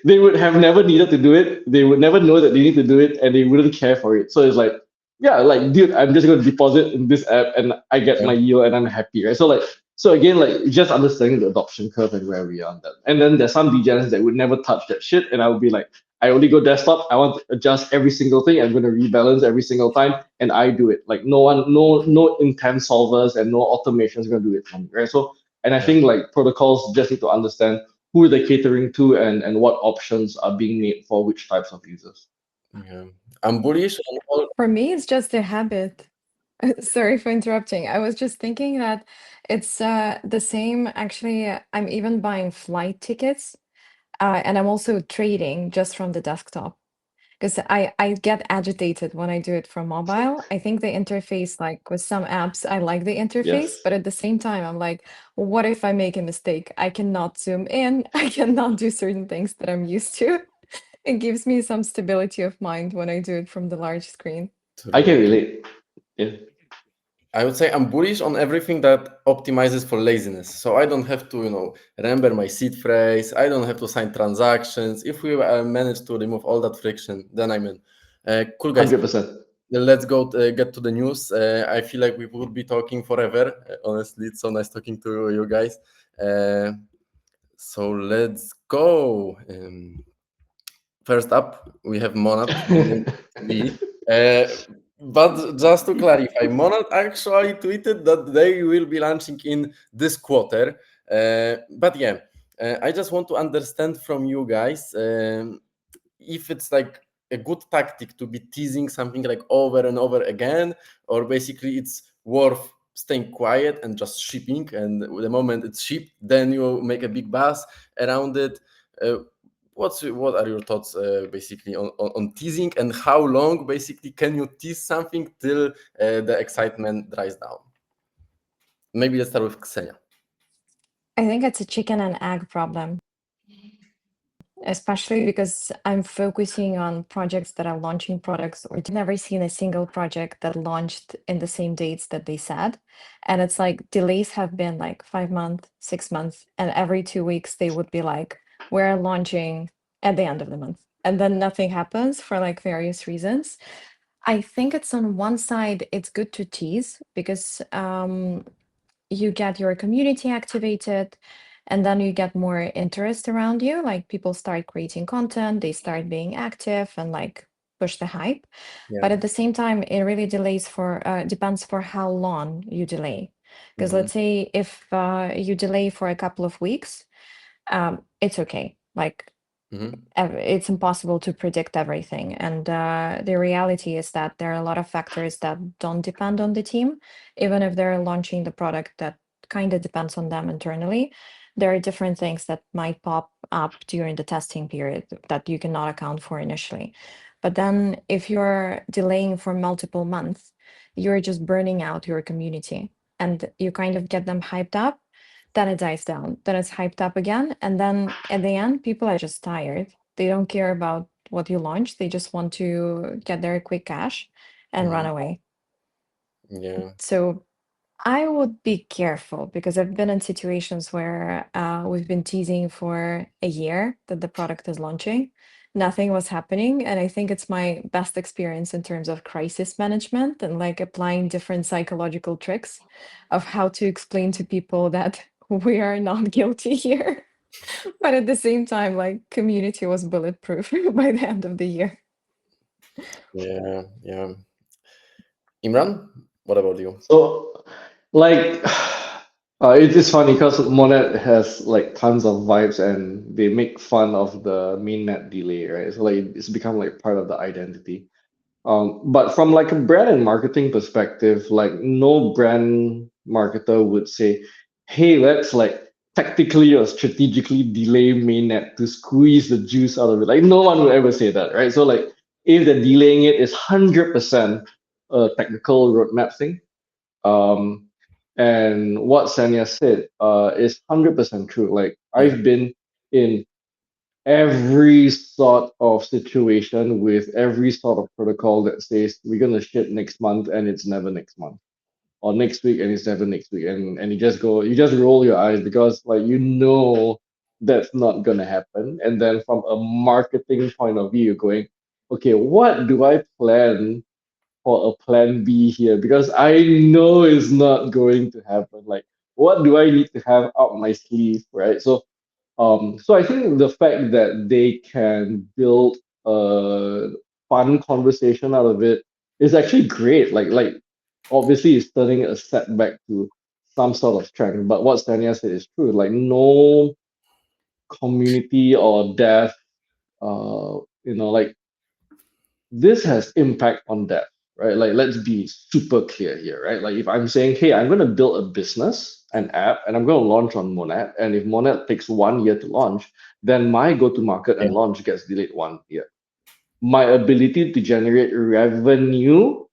they would have never needed to do it. They would never know that they need to do it, and they wouldn't care for it. So it's like, yeah, like dude, I'm just going to deposit in this app, and I get yeah, my yield, and I'm happy, right? So again, like just understanding the adoption curve and where we are on that. And then there's some degenerates that would never touch that shit, and I would be like, I only go desktop. I want to adjust every single thing. I'm going to rebalance every single time, and I do it. Like no intent solvers and no automations going to do it for me, right? So, and I yeah, think like protocols just need to understand who they're catering to and what options are being made for which types of users. yeah. I'm bullish on all. For me, it's just a habit. Sorry for interrupting. I was just thinking that it's the same. Actually, I'm even buying flight tickets, and I'm also trading just from the desktop because I get agitated when I do it from mobile. I think the interface, like with some apps, I like the interface, Yes. but at the same time, I'm like, what if I make a mistake? I cannot zoom in. I cannot do certain things that I'm used to. It gives me some stability of mind when I do it from the large screen. I can True, true. relate. Yeah. I would say I'm bullish on everything that optimizes for laziness. So I don't have to, remember my seed phrase. I don't have to sign transactions. If we manage to remove all that friction, then I'm in. Cool, guys. 100%. Let's go get to the news. I feel like we would be talking forever. Honestly, it's so nice talking to you guys. So let's go. First up, we have Monad in B. But just to clarify, Monad actually tweeted that they will be launching in this quarter. But yeah, I just want to understand from you guys if it's like a good tactic to be teasing something like over and over again, or basically it's worth staying quiet and just shipping. And the moment it's shipped, then you make a big buzz around it. Uh, what are your thoughts basically on teasing, and how long basically can you tease something till the excitement dries down? Maybe let's start with Ksenia. I think it's a chicken and egg problem, especially because I'm focusing on projects that are launching products, or I've never seen a single project that launched in the same dates that they said. And it's like delays have been like 5 months, 6 months, and every 2 weeks they would be like, we're launching at the end of the month. And then nothing happens for like various reasons. I think it's on one side, it's good to tease because you get your community activated and then you get more interest around you. Like people start creating content, they start being active and like push the hype. But Yeah. at the same time, it really delays for depends for how long you delay. Because let's say if you delay for a couple of weeks, it's okay. Like it's impossible to predict everything. And the reality is that there are a lot of factors that don't depend on the team, even if they're launching the product that kind of depends on them internally. There are different things that might pop up during the testing period that you cannot account for initially. But then if you're delaying for multiple months, you're just burning out your community and you kind of get them hyped up, then it dies down, then it's hyped up again. And then at the end, people are just tired. They don't care about what you launched. They just want to get their quick cash and run away. Yeah. So I would be careful because I've been in situations where we've been teasing for a year that the product is launching. Nothing was happening. And I think it's my best experience in terms of crisis management and like applying different psychological tricks of how to explain to people that we are not guilty here. But at the same time, like community was bulletproof by the end of the year. Yeah. Yeah. Imran, what about you? So, like, it is funny because Monet has like tons of vibes and they make fun of the mainnet delay, right? So like it's become like part of the identity. But from like a brand and marketing perspective, like no brand marketer would say, "Hey, let's like tactically or strategically delay mainnet to squeeze the juice out of it." Like no one would ever say that, right? So like if the delaying it is 100% a technical roadmap thing, um, and what Sanya said is 100% true. Like Yeah. I've been in every sort of situation with every sort of protocol that says we're gonna ship next month and it's never next month, or next week and it's never next week, and you just roll your eyes because like that's not gonna happen. And then from a marketing point of view, you're going, okay, what do I plan for a plan B here? Because I know it's not going to happen. Like, what do I need to have up my sleeve, right? So I think the fact that they can build a fun conversation out of it is actually great. Like obviously it's turning a setback to some sort of strength. But what Stania said is true. Like no community or dev, like this has impact on that, right? Like let's be super clear here, right? Like if I'm saying, hey, I'm gonna build a business, an app, and I'm gonna launch on Monet, and if Monet takes 1 year to launch, then my go-to-market and Yeah. launch gets delayed 1 year. My ability to generate revenue,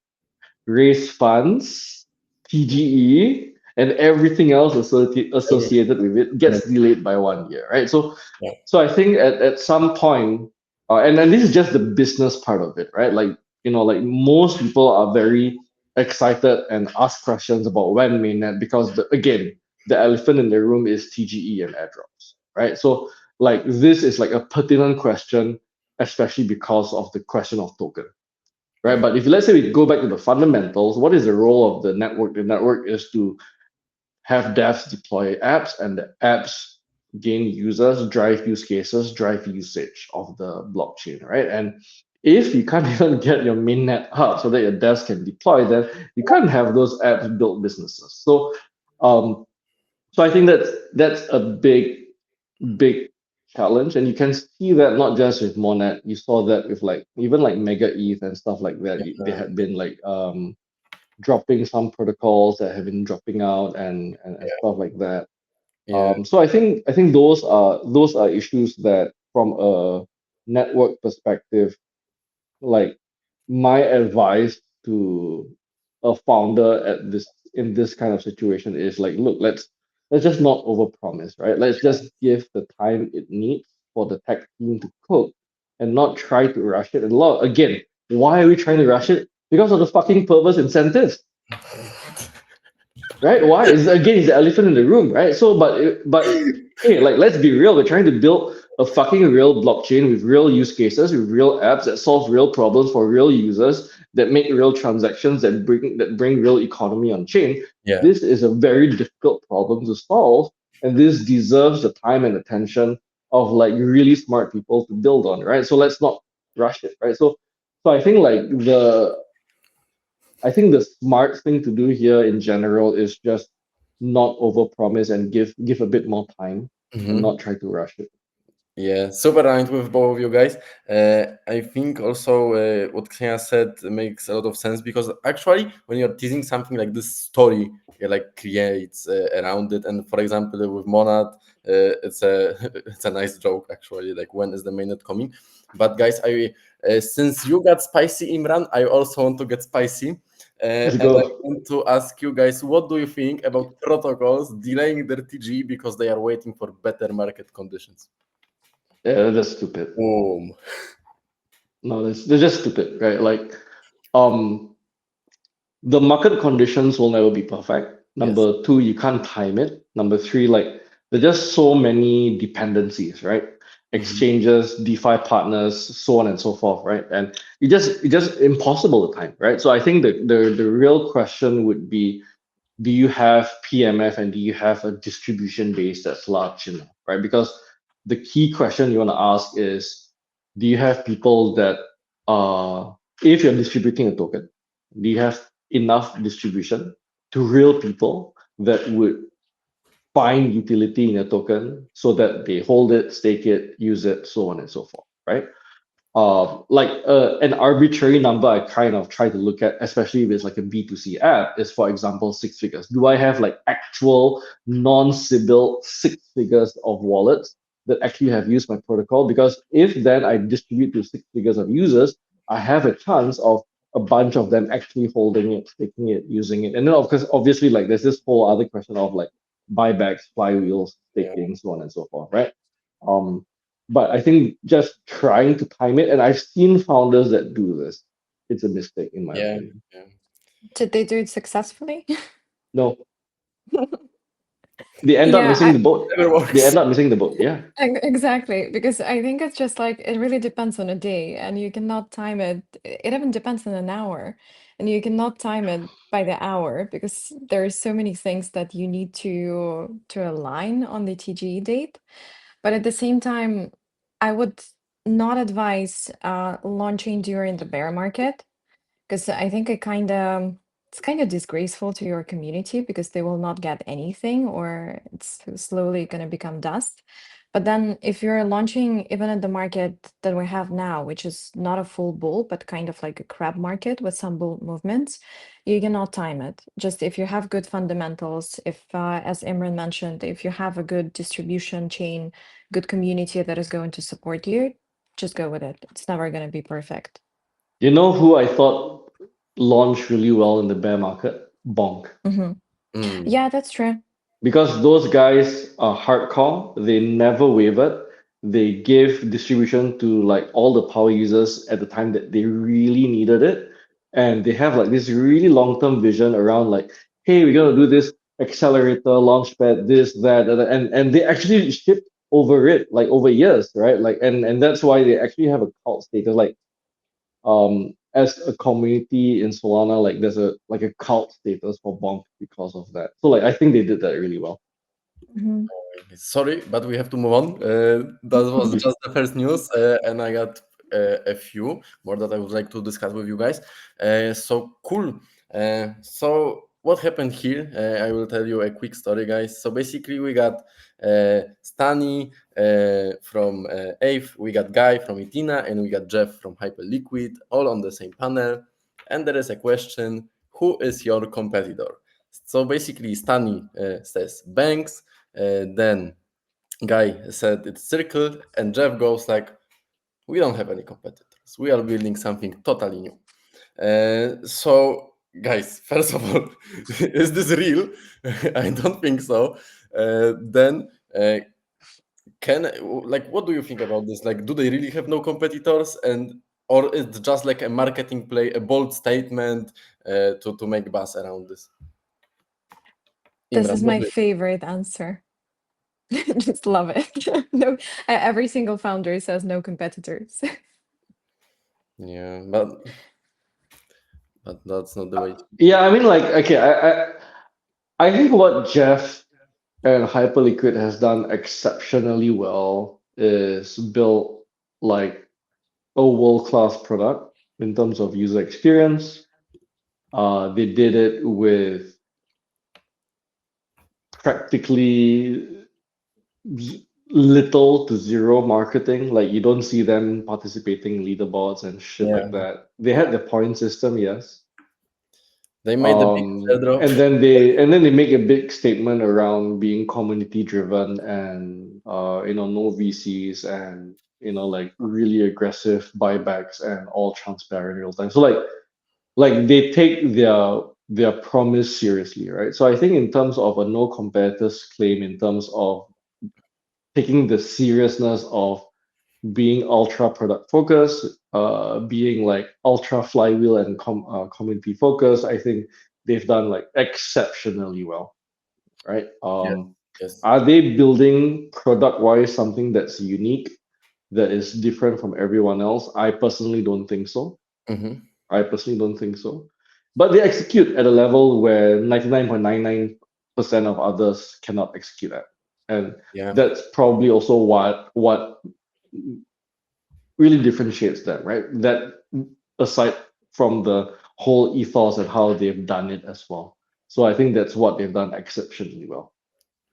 raise funds, TGE, and everything else associated with it Yeah. gets delayed by 1 year, right? So Yeah. so I think at some point, and then this is just the business part of it, right? Like, like most people are very excited and ask questions about when mainnet because, again, the elephant in the room is TGE and airdrops, right? So, like, this is like a pertinent question, especially because of the question of token, right? Yeah. But if let's say we go back to the fundamentals, what is the role of the network? The network is to have devs deploy apps, and the apps gain users, drive use cases, drive usage of the blockchain, right? And if you can't even get your mainnet up so that your devs can deploy, then you can't have those apps build businesses. Um, so I think that's a big challenge, and you can see that not just with Monet. You saw that with like even like Mega ETH and stuff like that. They Yeah. had been like dropping some protocols that have been dropping out and stuff like that. Yeah. So I think those are issues that from a network perspective, like my advice to a founder at this in this kind of situation is like, look, let's just not overpromise, right? Let's just give the time it needs for the tech team to cook and not try to rush it. And again, why are we trying to rush it? Because of the fucking perverse incentives, right? Why is again is the elephant in the room, right? So, but hey, like let's be real. We're trying to build a fucking real blockchain with real use cases, with real apps that solve real problems for real users, that make real transactions, that bring real economy on chain. Yeah. This is a very difficult problem to solve, and this deserves the time and attention of like really smart people to build on, right? So let's not rush it, right? So I think like the smart thing to do here in general is just not overpromise and give a bit more time and not try to rush it. Yeah, super aligned with both of you guys. I think also what Ksenia said makes a lot of sense, because actually when you're teasing something like this, story like creates around it. And for example, with Monad, it's a it's a nice joke actually. Like, when is the mainnet coming? But guys, I since you got spicy, Imran, I also want to get spicy. Let's And I go. want to ask you guys, what do you think about protocols delaying their TG because they are waiting for better market conditions? Yeah, that's stupid. Boom. No, they're just stupid, right? Like, um, the market conditions will never be perfect. Number two, you can't time it. Number three, like there's just so many dependencies, right? Exchanges, DeFi partners, so on and so forth, right? And it's just impossible to time, right? So I think the real question would be, do you have PMF and do you have a distribution base that's large enough, right? Because the key question you want to ask is, do you have people that if you're distributing a token, do you have enough distribution to real people that would find utility in a token so that they hold it, stake it, use it, so on and so forth, right? Like an arbitrary number I kind of try to look at, especially if it's like a B2C app, is for example 6 figures. Do I have like actual non-Sybil 6 figures of wallets that actually have used my protocol? Because if then I distribute to 6 figures of users, I have a chance of a bunch of them actually holding it, staking it, using it. And then of course, obviously, like there's this whole other question of like buybacks, flywheels, Yeah, staking, so on and so forth, right? But I think just trying to time it, and I've seen founders that do this, it's a mistake in my yeah, opinion. yeah. Did they do it successfully? No, they end up Yeah, missing the boat. Never They works. end up missing the boat. Yeah. exactly. Because I think it's just like it really depends on a day, and you cannot time it. It even depends on an hour, and you cannot time it by the hour because there are so many things that you need to align on the TGE date. But at the same time, I would not advise launching during the bear market, because I think it's kind of disgraceful to your community because they will not get anything, or it's slowly going to become dust. But then if you're launching even at the market that we have now, which is not a full bull, but kind of like a crab market with some bull movements, you cannot time it. Just if you have good fundamentals, if, as Imran mentioned, if you have a good distribution chain, good community that is going to support you, just go with it. It's never going to be perfect. You know who I thought launched really well in the bear market? Bonk. Hmm. Mm. Yeah, that's true. Because those guys are hardcore, they never wavered. They gave distribution to like all the power users at the time that they really needed it. And they have like this really long-term vision around like, hey, we're gonna do this accelerator, launchpad, this, that, and they actually shipped over it like over years, right? Like and that's why they actually have a cult status. Like as a community in Solana, like there's a cult status for Bonk because of that. So like I think they did that really well. Mhm. Sorry, but we have to move on. That was just the first news, and I got a few more that I would like to discuss with you guys. So cool. So what happened here? I will tell you a quick story, guys. So basically, we got Stani from Aave, we got Guy from Itina, and we got Jeff from Hyperliquid, all on the same panel. And there is a question: who is your competitor? So basically, Stani says banks. Then Guy said it's Circle, and Jeff goes like, "We don't have any competitors. We are building something totally new." So, guys, first of all, is this real? I don't think so. Then, can like, what do you think about this? Like, do they really have no competitors, and or it's just like a marketing play, a bold statement to make buzz around this? This Imran, is what my do you favorite answer. Just love it. No, every single founder says no competitors. Yeah, but but that's not the way. Yeah, I mean, like, okay, I think what Jeff and Hyperliquid has done exceptionally well is built like a world-class product in terms of user experience. They did it with practically little to zero marketing. Like you don't see them participating in leaderboards and shit Yeah, like that. They had the point system, yes. they made the big airdrop. And then they make a big statement around being community driven and no VCs and like really aggressive buybacks and all transparent real time. So like they take their promise seriously, right? So I think in terms of a no competitors claim, in terms of taking the seriousness of being ultra product focused, being like ultra flywheel and community focused, I think they've done like exceptionally well, right? Yes, yes. Are they building product wise something that's unique, that is different from everyone else? I personally don't think so. Mm-hmm. I personally don't think so. But they execute at a level where 99.99% of others cannot execute at. And Yeah. that's probably also what really differentiates them, right? That aside from the whole ethos and how they've done it as well. So I think that's what they've done exceptionally well.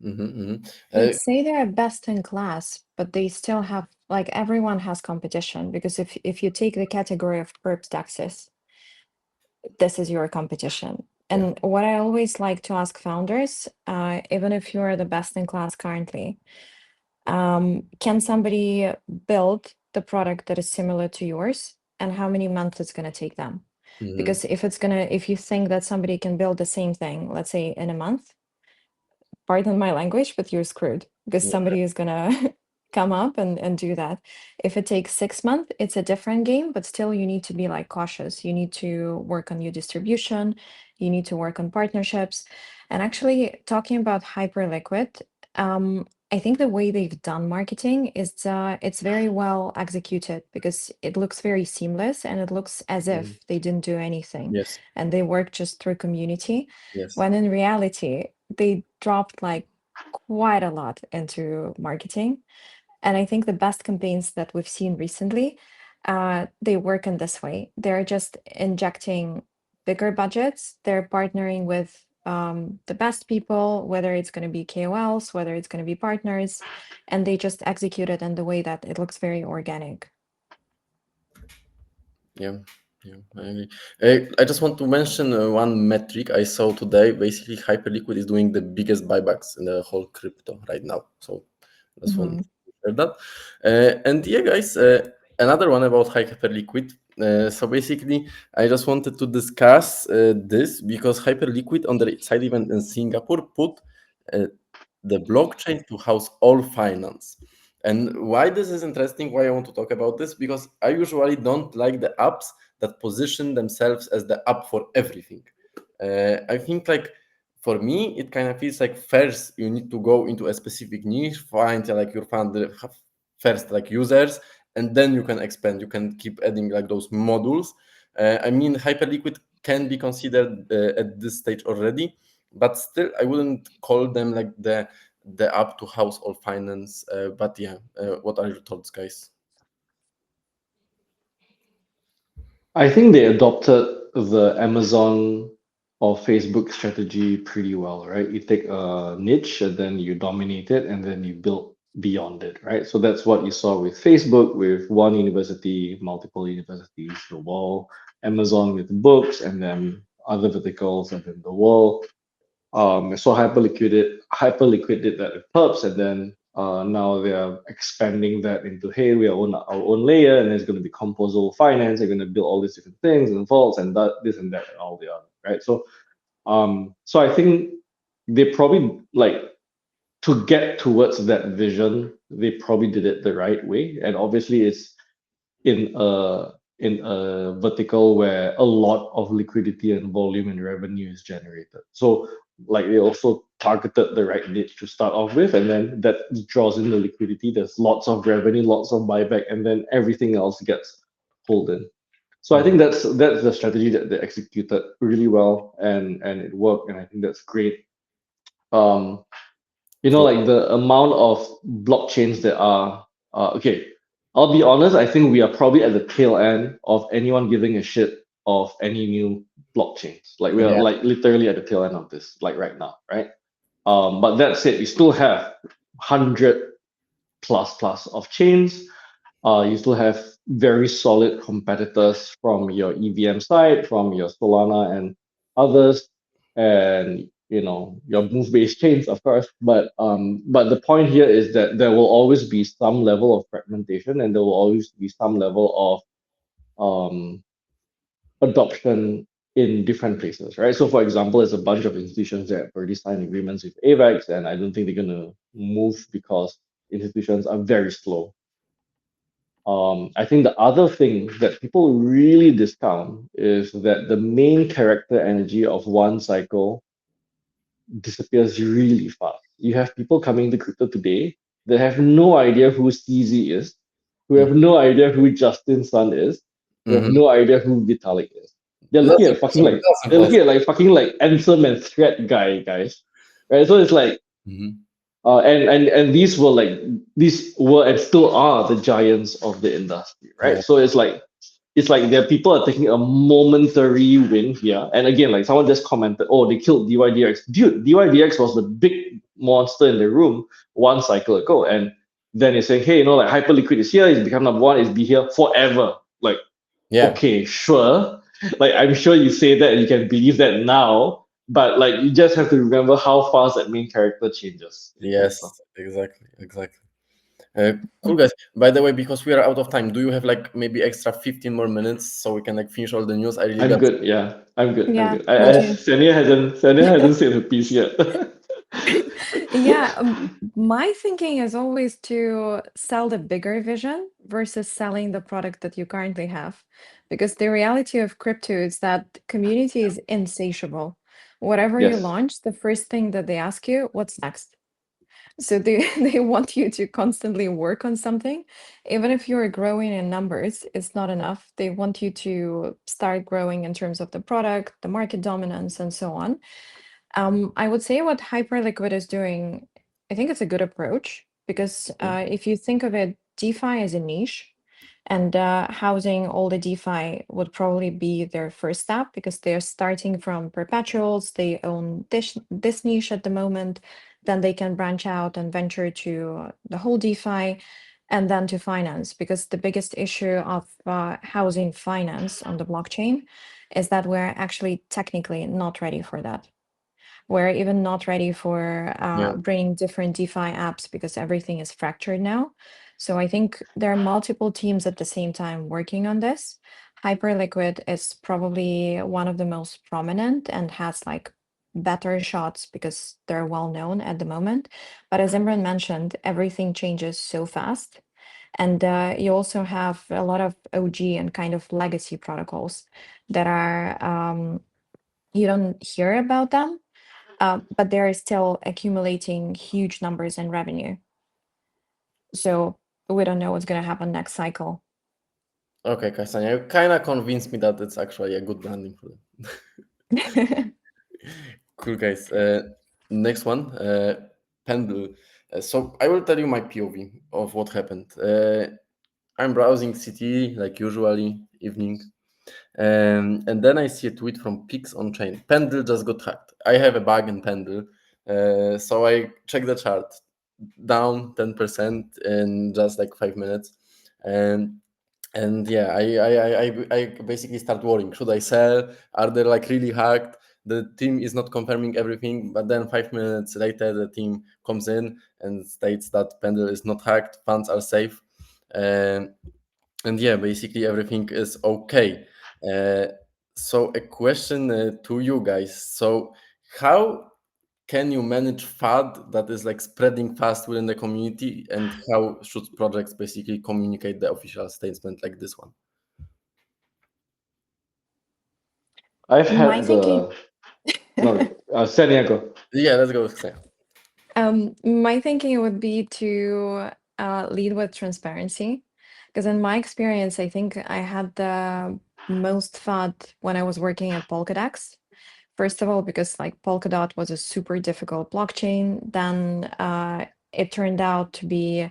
Mm-hmm, mm-hmm. I'd say they're best in class, but they still have, like, everyone has competition, because if you take the category of perp taxes, this is your competition. Yeah. And what I always like to ask founders, even if you are the best in class currently, can somebody build the product that is similar to yours, and how many months it's going to take them? Mm-hmm. Because if you think that somebody can build the same thing, let's say in a month, pardon my language, but you're screwed, because Yeah. somebody is gonna come up and do that. If it takes 6 months, it's a different game, but still you need to be like cautious. You need to work on your distribution, you need to work on partnerships. And actually, talking about Hyperliquid, I think the way they've done marketing is it's very well executed, because it looks very seamless and it looks as Mhm. if they didn't do anything Yes. and they work just through community, Yes. when in reality they dropped like quite a lot into marketing. And I think the best campaigns that we've seen recently, they work in this way. They're just injecting bigger budgets. They're partnering with the best people, whether it's going to be KOLs, whether it's going to be partners, and they just execute it in the way that it looks very organic. Yeah. Yeah, I agree. I just want to mention one metric I saw today. Basically, Hyperliquid is doing the biggest buybacks in the whole crypto right now. So that's one Mhm. share that. And yeah, guys, another one about Hyperliquid. So basically, I just wanted to discuss this because Hyperliquid on the side event in Singapore put uh, the blockchain to house all finance. And why this is interesting, why I want to talk about this, because I usually don't like the apps that position themselves as the app for everything. I think like for me, it kind of feels like first you need to go into a specific niche, find like your founder first like users, and then you can expand. You can keep adding like those modules. I mean, Hyperliquid can be considered at this stage already, but still, I wouldn't call them like the app to house all finance. But yeah, what are your thoughts, guys? I think they adopted the Amazon or Facebook strategy pretty well, right? You take a niche and then you dominate it and then you build beyond it, right? So that's what you saw with Facebook, with one university, multiple universities, the wall, Amazon with books, and then other verticals, and then the wall. So Hyperliquid did that with pubs, and then now they are expanding that into, hey, we own our own layer, and there's going to be composable finance. They're going to build all these different things and vaults and that, this and that, and all the other, right? So I think they probably like to get towards that vision. They probably did it the right way, and obviously it's in a vertical where a lot of liquidity and volume and revenue is generated. So like they also targeted the right niche to start off with, and then that draws in the liquidity. There's lots of revenue, lots of buyback, and then everything else gets pulled in. So I think that's the strategy that they executed really well, and it worked, and I think that's great. Like the amount of blockchains that are okay. I'll be honest, I think we are probably at the tail end of anyone giving a shit of any new blockchains. Like we are Yeah. like literally at the tail end of this, like right now, right? But that said, you still have 100 plus of chains. You still have very solid competitors from your EVM side, from your Solana and others, and your move-based chains, of course. But the point here is that there will always be some level of fragmentation, and there will always be some level of adoption in different places, right? So, for example, there's a bunch of institutions that have already signed agreements with AVAX, and I don't think they're gonna move because institutions are very slow. I think the other thing that people really discount is that the main character energy of one cycle disappears really fast. You have people coming to crypto today that have no idea who CZ is, who have no idea who Justin Sun is, who have no idea who Vitalik is. They're That's looking at impossible. That's they're looking impossible. at fucking Ansem and Threat guys. Right? So it's like Mhm. and these were and still are the giants of the industry, right? Yeah. So it's like there are people are taking a momentary win here. And again, like someone just commented, oh, they killed DYDX. Dude, DYDX was the big monster in the room one cycle ago. And then you're saying, hey, like Hyperliquid is here, it's become number one, it's be here forever. Like, Yeah. okay, sure. Like I'm sure you say that and you can believe that now, but like you just have to remember how fast that main character changes in crypto. Yes. Exactly. Cool guys. By the way, because we are out of time, do you have like maybe extra 15 more minutes so we can like finish all the news? I really I'm got. good, yeah. I'm good. I'm Yeah, good. me too. Sania hasn't said her piece yet. Yeah, my thinking is always to sell the bigger vision versus selling the product that you currently have. Because the reality of crypto is that community is insatiable. Whatever you Yes. launch, the first thing that they ask you, what's next? So they, they want you to constantly work on something. Even if you're growing in numbers, it's not enough. They want you to start growing in terms of the product, the market dominance, and so on. I would say what Hyperliquid is doing, I think it's a good approach because if you think of it, DeFi is a niche, and housing all the DeFi would probably be their first step because they're starting from perpetuals. They own this niche at the moment. Then they can branch out and venture to the whole DeFi and then to finance because the biggest issue of housing finance on the blockchain is that we're actually technically not ready for that. We're even not ready for Yeah. bringing different DeFi apps because everything is fractured now. So I think there are multiple teams at the same time working on this. Hyperliquid is probably one of the most prominent and has like better shots because they're well known at the moment. But as Imran mentioned, everything changes so fast. And you also have a lot of OG and kind of legacy protocols that are, you don't hear about them, but they're still accumulating huge numbers in revenue. So we don't know what's going to happen next cycle. Okay, Castaña, you kind of convinced me that it's actually a good branding for them. Cool guys. Next one, Pendle. So I will tell you my POV of what happened. I'm browsing CT like usually evening, and then I see a tweet from Pix on Chain. Pendle just got hacked. I have a bug in Pendle, so I check the chart, down 10% in just like 5 minutes, and yeah, I basically start worrying. Should I sell? Are they like really hacked? The team is not confirming everything, but then 5 minutes later, the team comes in and states that Pendle is not hacked, funds are safe, and yeah, basically everything is okay. So a question to you guys. So how can you manage FUD that is like spreading fast within the community, and how should projects basically communicate the official statement like this one? I've My had thinking, no, Sania, go. Yeah, let's go with Sam. my thinking would be to lead with transparency, because in my experience, I think I had the most fun when I was working at Polkadot. First of all, because like Polkadot was a super difficult blockchain, then it turned out to be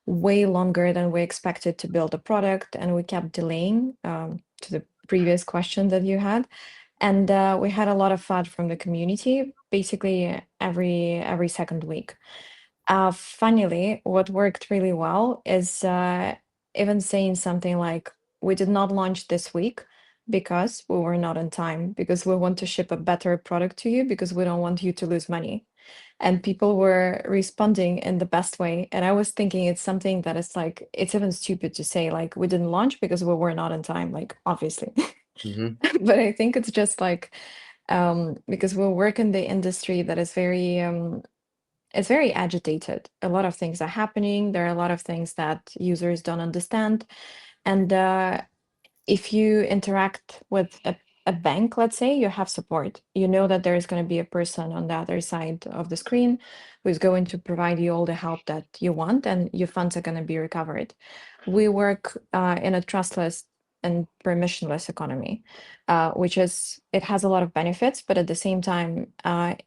way longer than we expected to build a product, and we kept delaying, to the previous question that you had. And we had a lot of fun from the community, basically every second week. Finally, what worked really well is even saying something like, "We did not launch this week because we were not on time, because we want to ship a better product to you, because we don't want you to lose money." And people were responding in the best way. And I was thinking it's something that is like, it's even stupid to say, like, we didn't launch because we were not on time, like, obviously. But I think it's just like, because we work in the industry that is very, it's very agitated. A lot of things are happening. There are a lot of things that users don't understand. And if you interact with a bank, let's say, you have support. You know that there is going to be a person on the other side of the screen who is going to provide you all the help that you want, and your funds are going to be recovered. We work in a trustless and permissionless economy, which is, it has a lot of benefits, but at the same time,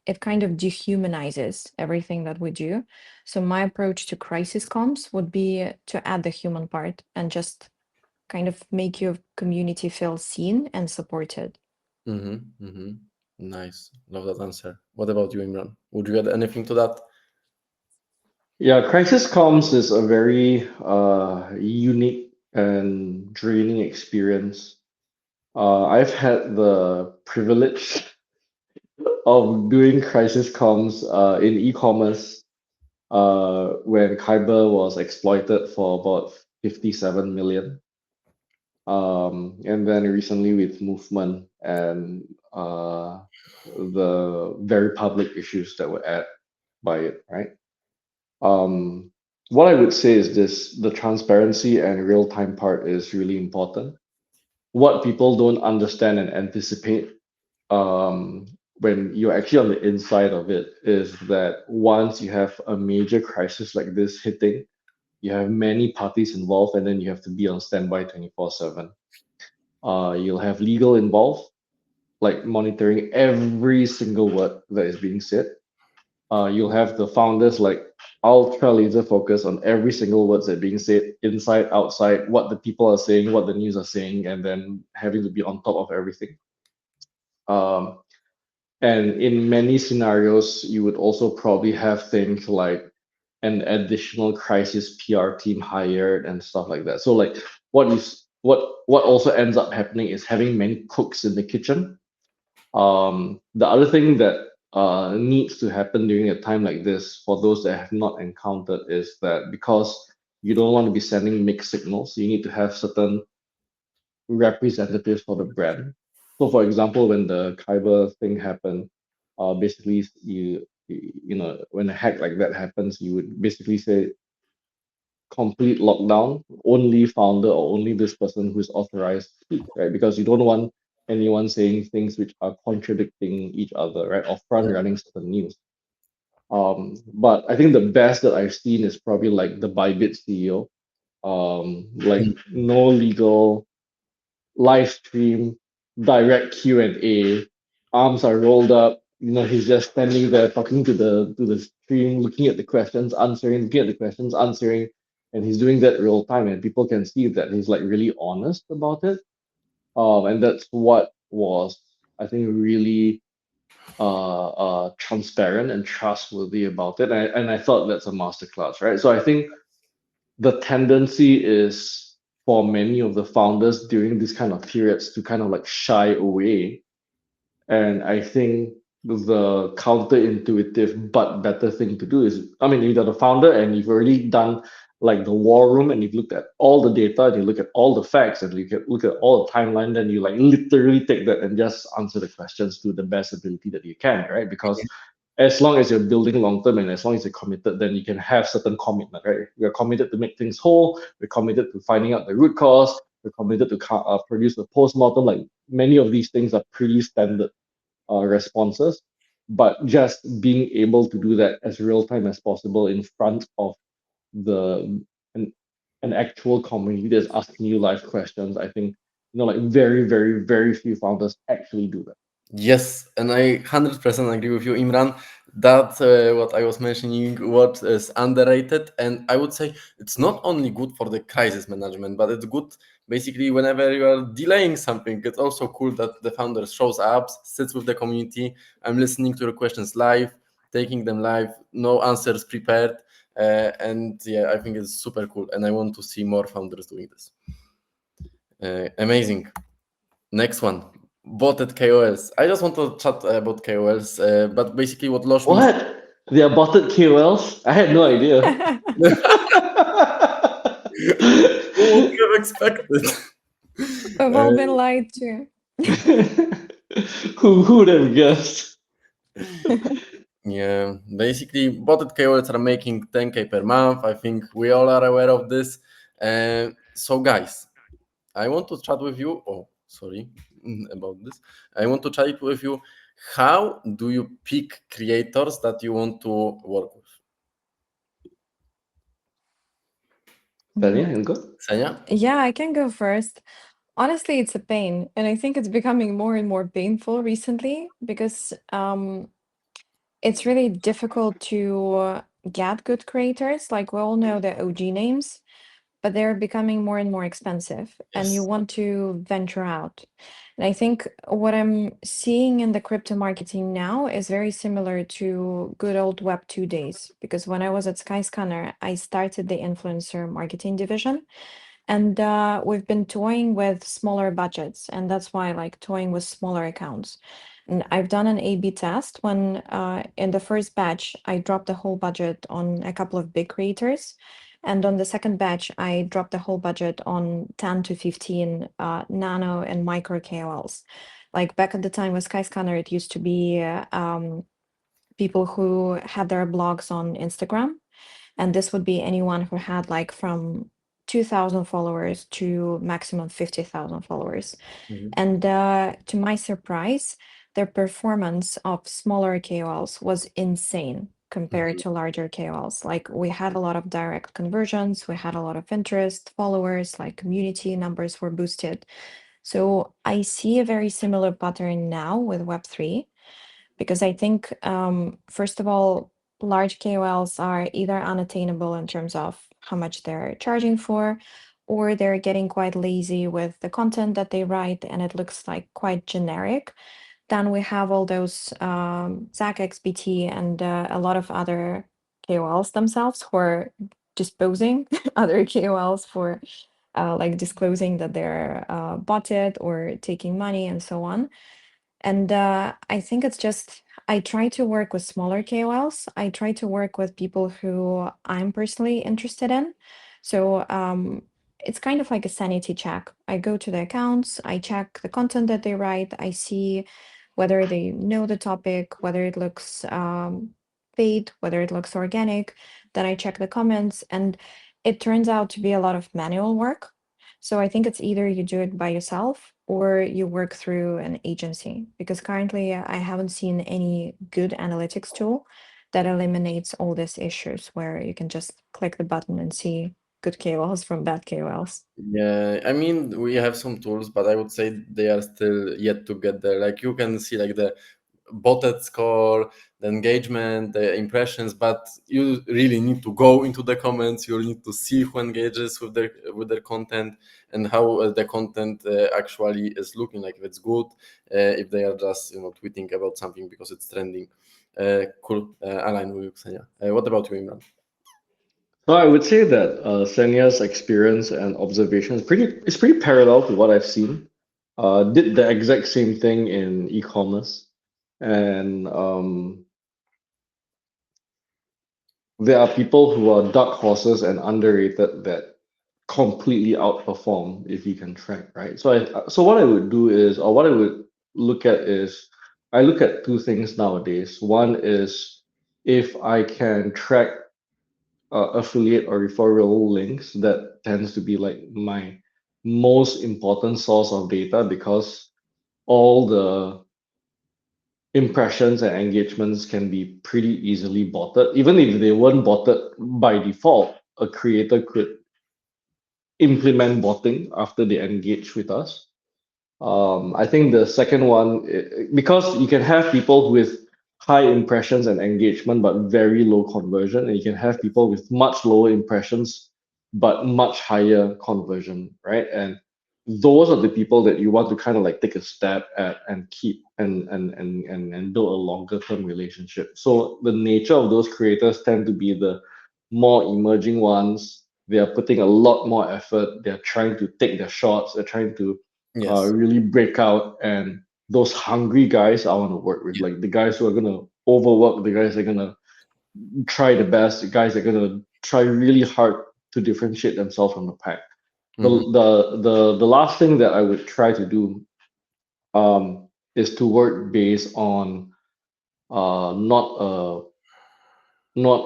it kind of dehumanizes everything that we do. So my approach to crisis comms would be to add the human part and just kind of make your community feel seen and supported. Nice. Love that answer. What about you, Imran? Would you add anything to that? Yeah, crisis comms is a very unique and draining experience. I've had the privilege of doing crisis comms in e-commerce when Kyber was exploited for about 57 million. And then recently with movement and the very public issues that were at by it, right? What I would say is this: the transparency and real-time part is really important. What people don't understand and anticipate when you're actually on the inside of it is that once you have a major crisis like this hitting, you have many parties involved, and then you have to be on standby 24/7. You'll have legal involved, like monitoring every single word that is being said. You'll have the founders like ultra laser focus on every single words that are being said, inside, outside, what the people are saying, what the news are saying, and then having to be on top of everything. Um, and in many scenarios, you would also probably have things like an additional crisis PR team hired and stuff like that. So like what also ends up happening is having many cooks in the kitchen. The other thing that needs to happen during a time like this, for those that have not encountered, is that because you don't want to be sending mixed signals, you need to have certain representatives for the brand. So, for example, when the Kyber thing happened, basically you know, when a hack like that happens, you would basically say complete lockdown, only founder or only this person who's authorized to speak, right? Because you don't want anyone saying things which are contradicting each other, right? Or front running certain news. But I think the best that I've seen is probably like the Bybit CEO. Like no legal live stream, direct Q&A, arms are rolled up. You know, he's just standing there talking to the stream, looking at the questions, answering, looking at the questions, answering, and he's doing that real time, and people can see that he's like really honest about it. And that's what was, I think, really transparent and trustworthy about it. And I thought that's a masterclass, right? So I think the tendency is for many of the founders during these kind of periods to kind of like shy away. And I think the counterintuitive but better thing to do is, I mean, you're the founder and you've already done like the war room and you've looked at all the data and you look at all the facts and you look at all the timeline, then you like literally take that and just answer the questions to the best ability that you can, right? Because as long as you're building long term and as long as you're committed, then you can have certain commitment, right? We're committed to make things whole. We're committed to finding out the root cause. We're committed to produce a post-mortem. Like many of these things are pretty standard responses, but just being able to do that as real time as possible in front of the an, an actual community that's asking you live questions, I think like very, very, very few founders actually do that. Yes, and I 100% agree with you, Imran. That what I was mentioning, what is underrated, and I would say it's not only good for the crisis management, but it's good basically whenever you are delaying something. It's also cool that the founder shows up, sits with the community. I'm listening to your questions live, taking them live, no answers prepared, and yeah, I think it's super cool, and I want to see more founders doing this. Amazing. Next one, botted KOLs. I just want to chat about KOLs, but basically what Losh means. What? They are botted KOLs? I had no idea. Who would you have expected? We've all been lied to. Who would have guessed? Yeah, basically botted KOLs are making 10K per month. I think we all are aware of this. So guys, I want to chat with you. Oh, sorry about this. I want to chat with you. How do you pick creators that you want to work with? Tanya, you go. Sanya? Yeah, I can go first. Honestly, it's a pain, and I think it's becoming more and more painful recently because it's really difficult to get good creators. Like we all know the OG names, but they're becoming more and more expensive, and you Yes. want to venture out. And I think what I'm seeing in the crypto marketing now is very similar to good old Web2 days. Because when I was at Skyscanner, I started the influencer marketing division, and we've been toying with smaller budgets, and that's why I like toying with smaller accounts. And I've done an A/B test when in the first batch, I dropped the whole budget on a couple of big creators. And on the second batch, I dropped the whole budget on 10 to 15 nano and micro KOLs. Like back at the time with Skyscanner, it used to be people who had their blogs on Instagram. And this would be anyone who had like from 2,000 followers to maximum 50,000 followers. Mhm. And to my surprise, their performance of smaller KOLs was insane compared Mhm. to larger KOLs. Like we had a lot of direct conversions, we had a lot of interest, followers, like community numbers were boosted. So I see a very similar pattern now with Web3 because I think, first of all, large KOLs are either unattainable in terms of how much they're charging for, or they're getting quite lazy with the content that they write and it looks like quite generic. Then we have all those Zach XBT and a lot of other KOLs themselves who are disposing other KOLs for like disclosing that they're botted or taking money and so on. And I think it's just, I try to work with smaller KOLs. I try to work with people who I'm personally interested in. So it's kind of like a sanity check. I go to the accounts, I check the content that they write, I see whether they know the topic, whether it looks paid, whether it looks organic. Then I check the comments, and it turns out to be a lot of manual work. So I think it's either you do it by yourself or you work through an agency, because currently I haven't seen any good analytics tool that eliminates all these issues where you can just click the button and see good KOLs from bad KOLs. Yeah, I mean, we have some tools, but I would say they are still yet to get there. Like you can see like the botted score, the engagement, the impressions, but you really need to go into the comments. You need to see who engages with their content and how the content actually is looking, like if it's good, if they are just tweeting about something because it's trending. Cool. Align with you, Ksenia. What about you, Imran? So I would say that Senya's experience and observation is pretty parallel to what I've seen. Did the exact same thing in e-commerce, and there are people who are dark horses and underrated that completely outperform if you can track, right? So what I would do is, or what I would look at is, I look at two things nowadays. One is if I can track affiliate or referral links. That tends to be like my most important source of data, because all the impressions and engagements can be pretty easily botted. Even if they weren't botted by default, a creator could implement botting after they engage with us. I think the second one, because you can have people with high impressions and engagement, but very low conversion, and you can have people with much lower impressions, but much higher conversion, right? And those are the people that you want to kind of like take a stab at and keep and build a longer term relationship. So the nature of those creators tend to be the more emerging ones. They are putting a lot more effort. They're trying to take their shots. They're trying to Yes. really break out. And those hungry guys I want to work with, Yeah. like the guys who are gonna overwork, the guys that are gonna try the best, the guys that are gonna try really hard to differentiate themselves from the pack. The Mhm. the last thing that I would try to do is to work based on not not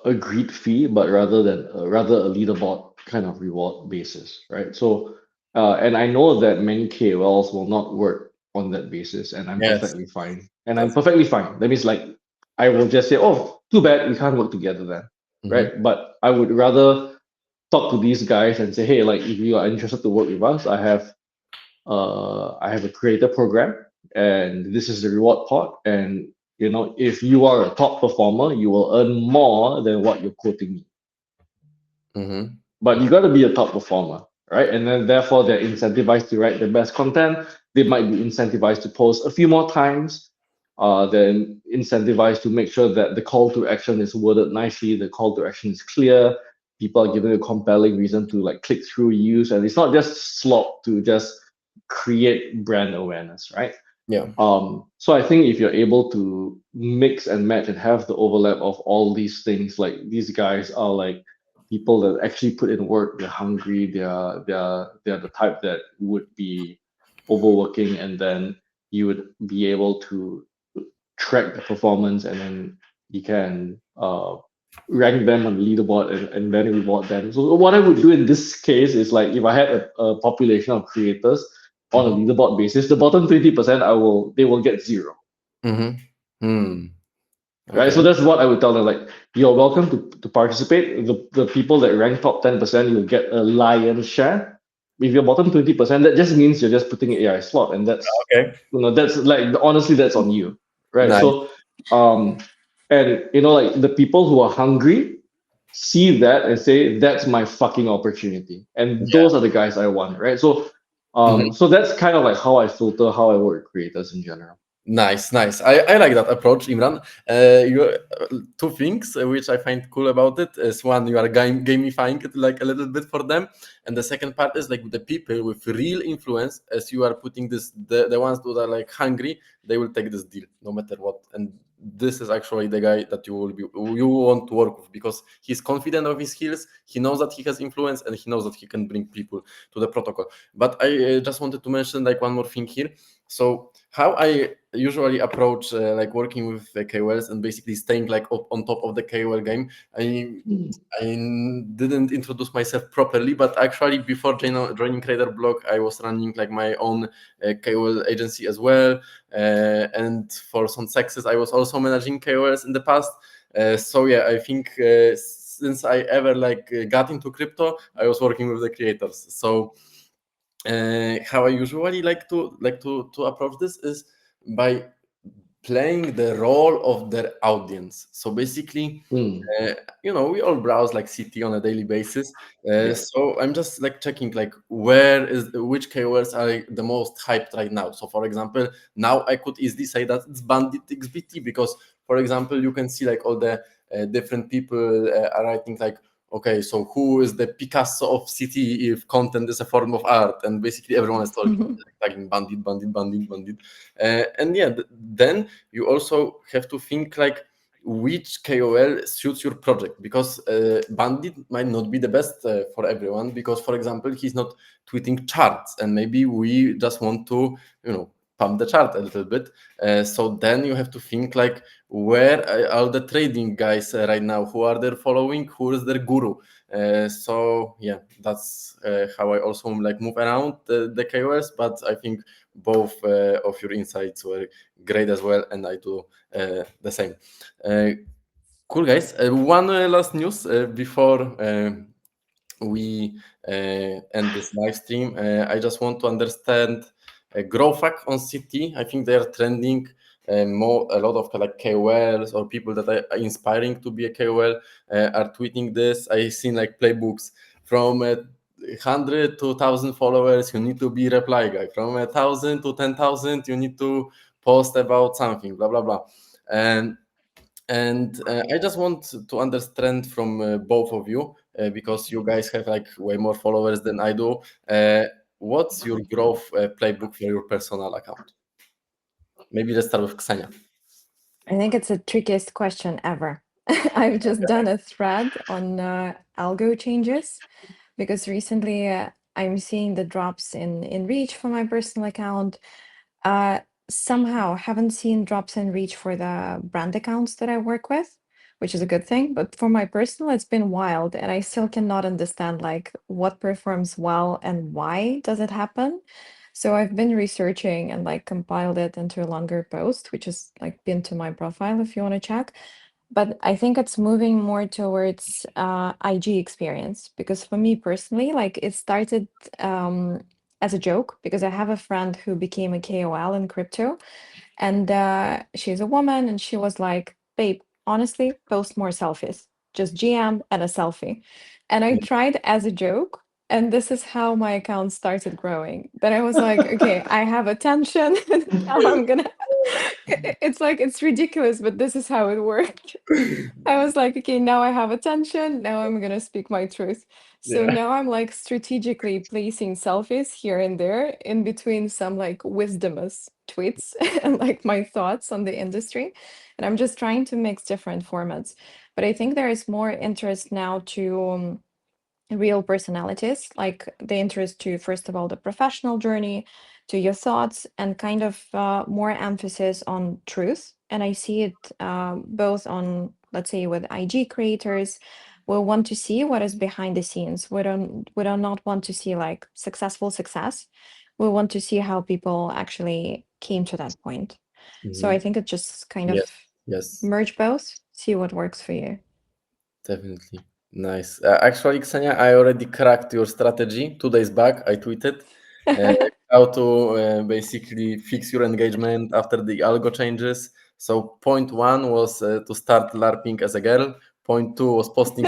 agreed fee, but rather a leaderboard kind of reward basis, right? So, and I know that many KOLs will not work on that basis, and I'm Yes. perfectly fine. And I'm That's. perfectly fine. That means like I will just say, oh, too bad we can't work together then, Mhm. right? But I would rather talk to these guys and say, hey, like if you are interested to work with us, I have a creator program, and this is the reward pot. And if you are a top performer, you will earn more than what you're quoting me. Mhm. But you got to be a top performer, right? And then therefore they're incentivized to write the best content. They might be incentivized to post a few more times. They're incentivized to make sure that the call to action is worded nicely, the call to action is clear, people are given a compelling reason to like click through, use, and it's not just slop to just create brand awareness, right? Yeah. So I think if you're able to mix and match and have the overlap of all these things, like these guys are like people that actually put in work, they're hungry, they're the type that would be overworking, and then you would be able to track the performance, and then you can rank them on the leaderboard, and then reward them. So what I would do in this case is like if I had a population of creators on a Mhm. leaderboard basis, the bottom 20% they will get zero. Mhm. Hmm. Right. Okay. So that's what I would tell them. Like, you're welcome to participate. The people that rank top 10%, you'll get a lion's share. If you're bottom 20%, that just means you're just putting an AI slot. And Okay. that's like honestly, that's on you. Right. Nice. So and like the people who are hungry see that and say, that's my fucking opportunity. And Yeah. those are the guys I want. Right. So Mhm. so that's kind of like how I filter, how I work with creators in general. Nice, nice. I like that approach, Imran. Two things which I find cool about it is one, you are gamifying it like a little bit for them, and the second part is like with the people with real influence, as you are putting this, the ones that are like hungry, they will take this deal no matter what. And this is actually the guy that you want to work with because he's confident of his skills, he knows that he has influence, and he knows that he can bring people to the protocol. But I just wanted to mention like one more thing here. So how I usually approach like working with the KOLs and basically staying like up on top of the KOL game. I didn't introduce myself properly, but actually before joining Radarblock, I was running like my own KOL agency as well. And for some success, I was also managing KOLs in the past. So yeah, I think since I ever like got into crypto, I was working with the creators. So how I usually like to approach this is by playing the role of their audience. So basically, Mm, uh, we all browse like CT on a daily basis. yeah. So I'm just like checking like which keywords are like, the most hyped right now. So for example, now I could easily say that it's Bandit XBT because, for example, you can see like all the different people are writing like, okay, so who is the Picasso of city if content is a form of art? And basically everyone is talking, tagging bandit, bandit, bandit, bandit. And yeah, then you also have to think like which KOL suits your project because bandit might not be the best for everyone because, for example, he's not tweeting charts and maybe we just want to, pump the chart a little bit. So then you have to think like where are the trading guys right now, who are they following, who is their guru. So yeah, that's how I also like move around the KOLs, but I think both of your insights were great as well, and I do the same. Cool, guys. One last news before we end this live stream, I just want to understand growth hack on CT. I think they are trending. A lot of like KOLs or people that are inspiring to be a KOL are tweeting this. I seen like playbooks from 100 to 1,000 followers, you need to be reply guy. From 1,000 to 10,000, you need to post about something, blah blah blah. And I just want to understand from both of you, because you guys have like way more followers than I do. What's your growth playbook for your personal account? Maybe let's start with Ksenia. I think it's the trickiest question ever. I've just done a thread on algo changes because recently I'm seeing the drops in reach for my personal account. Somehow haven't seen drops in reach for the brand accounts that I work with, which is a good thing. But for my personal, it's been wild, and I still cannot understand like what performs well and why does it happen. So I've been researching and like compiled it into a longer post, which is like pinned to my profile if you want to check. But I think it's moving more towards IG experience because for me personally, like it started as a joke because I have a friend who became a KOL in crypto, and she's a woman, and she was like, "Babe, honestly, post more selfies, just GM and a selfie." And I tried as a joke, and this is how my account started growing. Then I was like, "Okay, I have attention. Now I'm gonna." It's like it's ridiculous, but this is how it worked. I was like, okay, now I have attention. Now I'm gonna speak my truth. So Yeah. now I'm like strategically placing selfies here and there in between some like wisdomous tweets and like my thoughts on the industry. And I'm just trying to mix different formats. But I think there is more interest now to real personalities, like the interest to, first of all, the professional journey, to your thoughts, and kind of more emphasis on truth. And I see it both on, let's say, with IG creators. We want to see what is behind the scenes. We do not want to see like successful success. We want to see how people actually came to that point. So I think it just kind of Yes, merge both, see what works for you. definitely. Nice. Actually, Ksenia, I already cracked your strategy 2 days back. I tweeted how to basically fix your engagement after the algo changes. So point one was to start LARPing as a girl. Point two was posting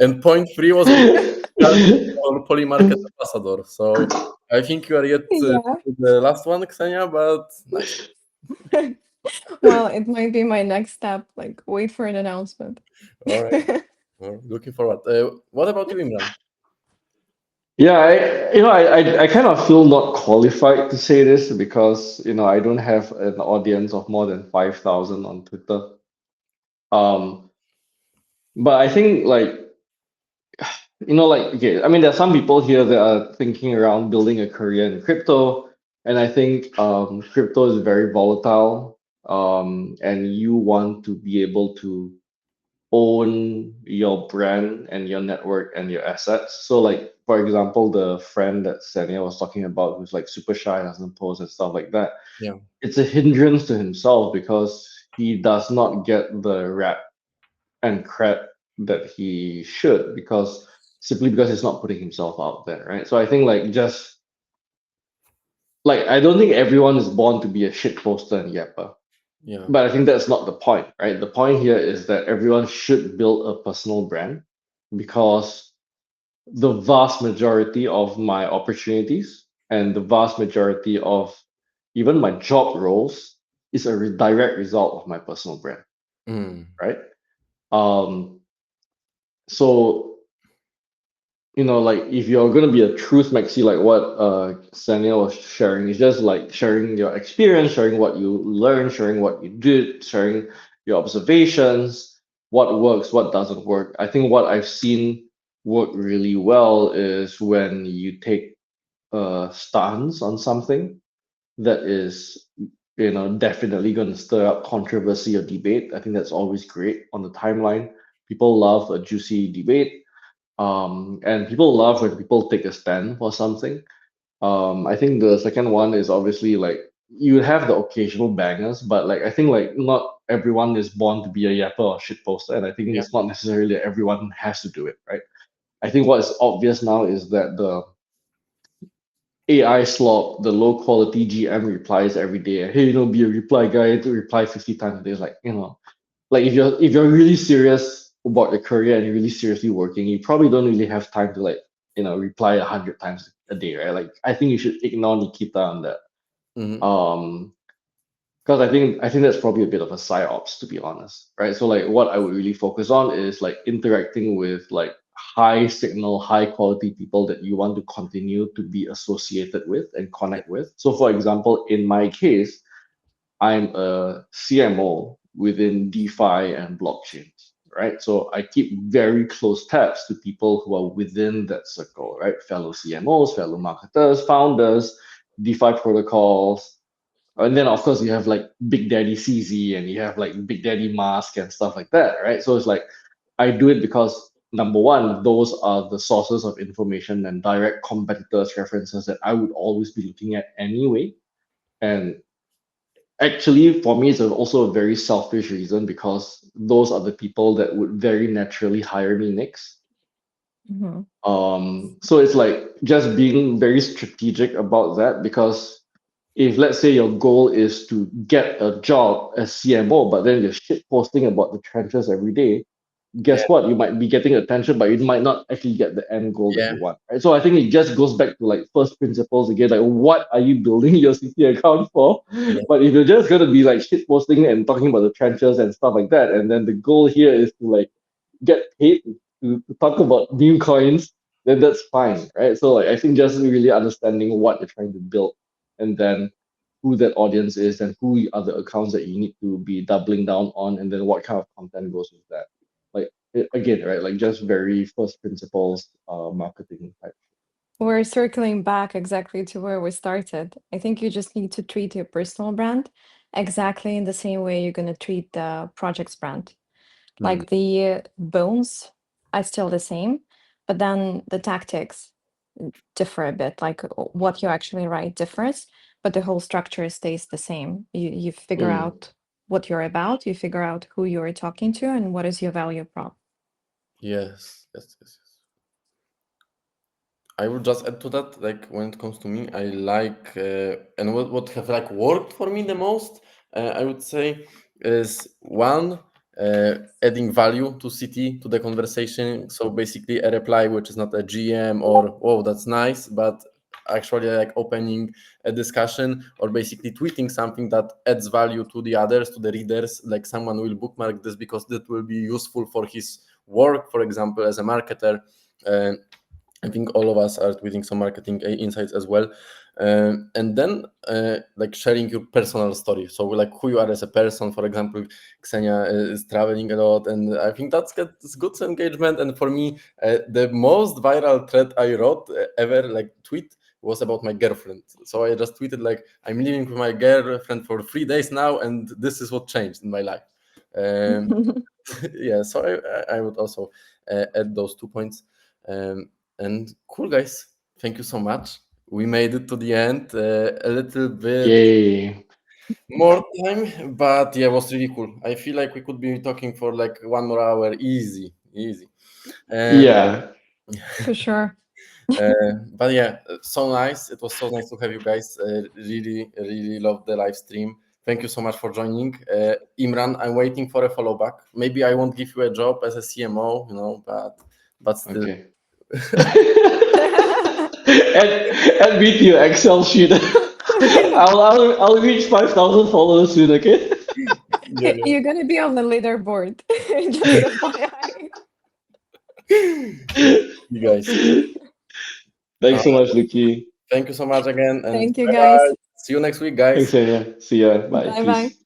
and point three was on Polymarket Ambassador. So I think you are yet Yeah. the last one, Ksenia, but nice. Well, it might be my next step. Like, wait for an announcement. All right. Well, looking forward. What about you, Imran? Yeah, I kind of feel not qualified to say this because, I don't have an audience of more than 5,000 on Twitter. But I think okay, I mean, there are some people here that are thinking around building a career in crypto, and I think crypto is very volatile, and you want to be able to own your brand and your network and your assets. So, like, for example, the friend that Sania was talking about, who's like super shy, doesn't post and stuff like that. Yeah. It's a hindrance to himself because he does not get the rap and cred that he should simply because he's not putting himself out there, right? So I think I don't think everyone is born to be a shit poster and yapper. Yeah. But I think that's not the point, right? The point here is that everyone should build a personal brand because the vast majority of my opportunities and the vast majority of even my job roles is a direct result of my personal brand, right? Um, so like if you're gonna be a truth maxi, like what Sania was sharing, is just like sharing your experience, sharing what you learned, sharing what you did, sharing your observations, what works, what doesn't work. I think what I've seen work really well is when you take a stance on something that is definitely going to stir up controversy or debate. I think that's always great on the timeline. People love a juicy debate, and people love when people take a stand for something. I think the second one is obviously like you have the occasional bangers, but like I think like not everyone is born to be a yapper or shit poster, and I think Yeah. it's not necessarily that everyone has to do it, right? I think what is obvious now is that the AI slop, the low quality GM replies every day. Hey, be a reply guy to reply 50 times a day. It's like, like if you're really serious about your career and you're really seriously working, you probably don't really have time to like, reply 100 times a day, right? Like I think you should ignore Nikita on that. Mhm. Because I think that's probably a bit of a psyops, to be honest, right? So like what I would really focus on is like interacting with like high signal, high quality people that you want to continue to be associated with and Yeah. connect with. So for example, in my case, I'm a CMO within DeFi and blockchains, right? So I keep very close tabs to people who are within that circle, right? Fellow CMOs, fellow marketers, founders, DeFi protocols, and then of course you have like Big Daddy CZ and you have like Big Daddy Mask and stuff like that, right? So it's like I do it because number one, those are the sources of information and direct competitors references that I would always be looking at anyway. And actually, for me, it's also a very selfish reason because those are the people that would very naturally hire me next. Mhm. So it's like just being very strategic about that because if let's say your goal is to get a job as CMO, but then you're shit posting about the trenches every day, Yeah. guess what? You might be getting attention, but you might not actually get the end goal that Yeah. you want. Right. So I think it just goes back to like first principles again. Like, what are you building your CT account for? Yeah. But if you're just gonna be like shit posting and talking about the trenches and stuff like that, and then the goal here is to like get paid to talk about meme coins, then that's fine, right? So like I think just really understanding what you're trying to build and then who that audience is and who are the accounts that you need to be doubling down on and then what kind of content goes with that. Like again, right? Like just very first principles marketing type. We're circling back exactly to where we started. I think you just need to treat your personal brand exactly in the same way you're going to treat the project's brand. Mm. Like the bones are still the same, but then the tactics differ a bit. Like what you actually write differs, but the whole structure stays the same. You figure Mm. out what you're about, you figure out who you're talking to, and what is your value prop. Yes. Yes. Yes. Yes. I will just add to that, like when it comes to me, I like and what have like worked for me the most, I would say, is one adding value to CT to the conversation. So basically, a reply which is not a GM or oh that's nice, but actually like opening a discussion or basically tweeting something that adds value to the others, to the readers. Like someone will bookmark this because that will be useful for his work, for example, as a marketer. Uh, I think all of us are tweeting some marketing insights as well. And then like sharing your personal story. So like who you are as a person. For example, Ksenia is traveling a lot, and I think that's good engagement. And for me, the most viral thread I wrote ever, like tweet, was about my girlfriend. So I just tweeted like, I'm living with my girlfriend for 3 days now, and this is what changed in my life. Yeah, so I would also add those 2 points. And cool, guys. Thank you so much. We made it to the end. A little bit Yay. more time, but yeah, it was really cool. I feel like we could be talking for like 1 more hour, easy, easy. Um, Yeah. For sure. but yeah, so nice. It was so nice to have you guys. Really, really love the live stream. Thank you so much for joining. Imran, I'm waiting for a follow back. Maybe I won't give you a job as a CMO, but still. Okay. and meet your Excel sheet. I'll reach 5,000 followers soon. Okay. Yeah, You're gonna be on the leaderboard. Just FYI. you guys. Thanks so much, Luki. Thank you so much again, and Thank you, bye bye. guys. See you next week, guys. Thanks, Anya. See ya. Bye. Bye bye. Peace.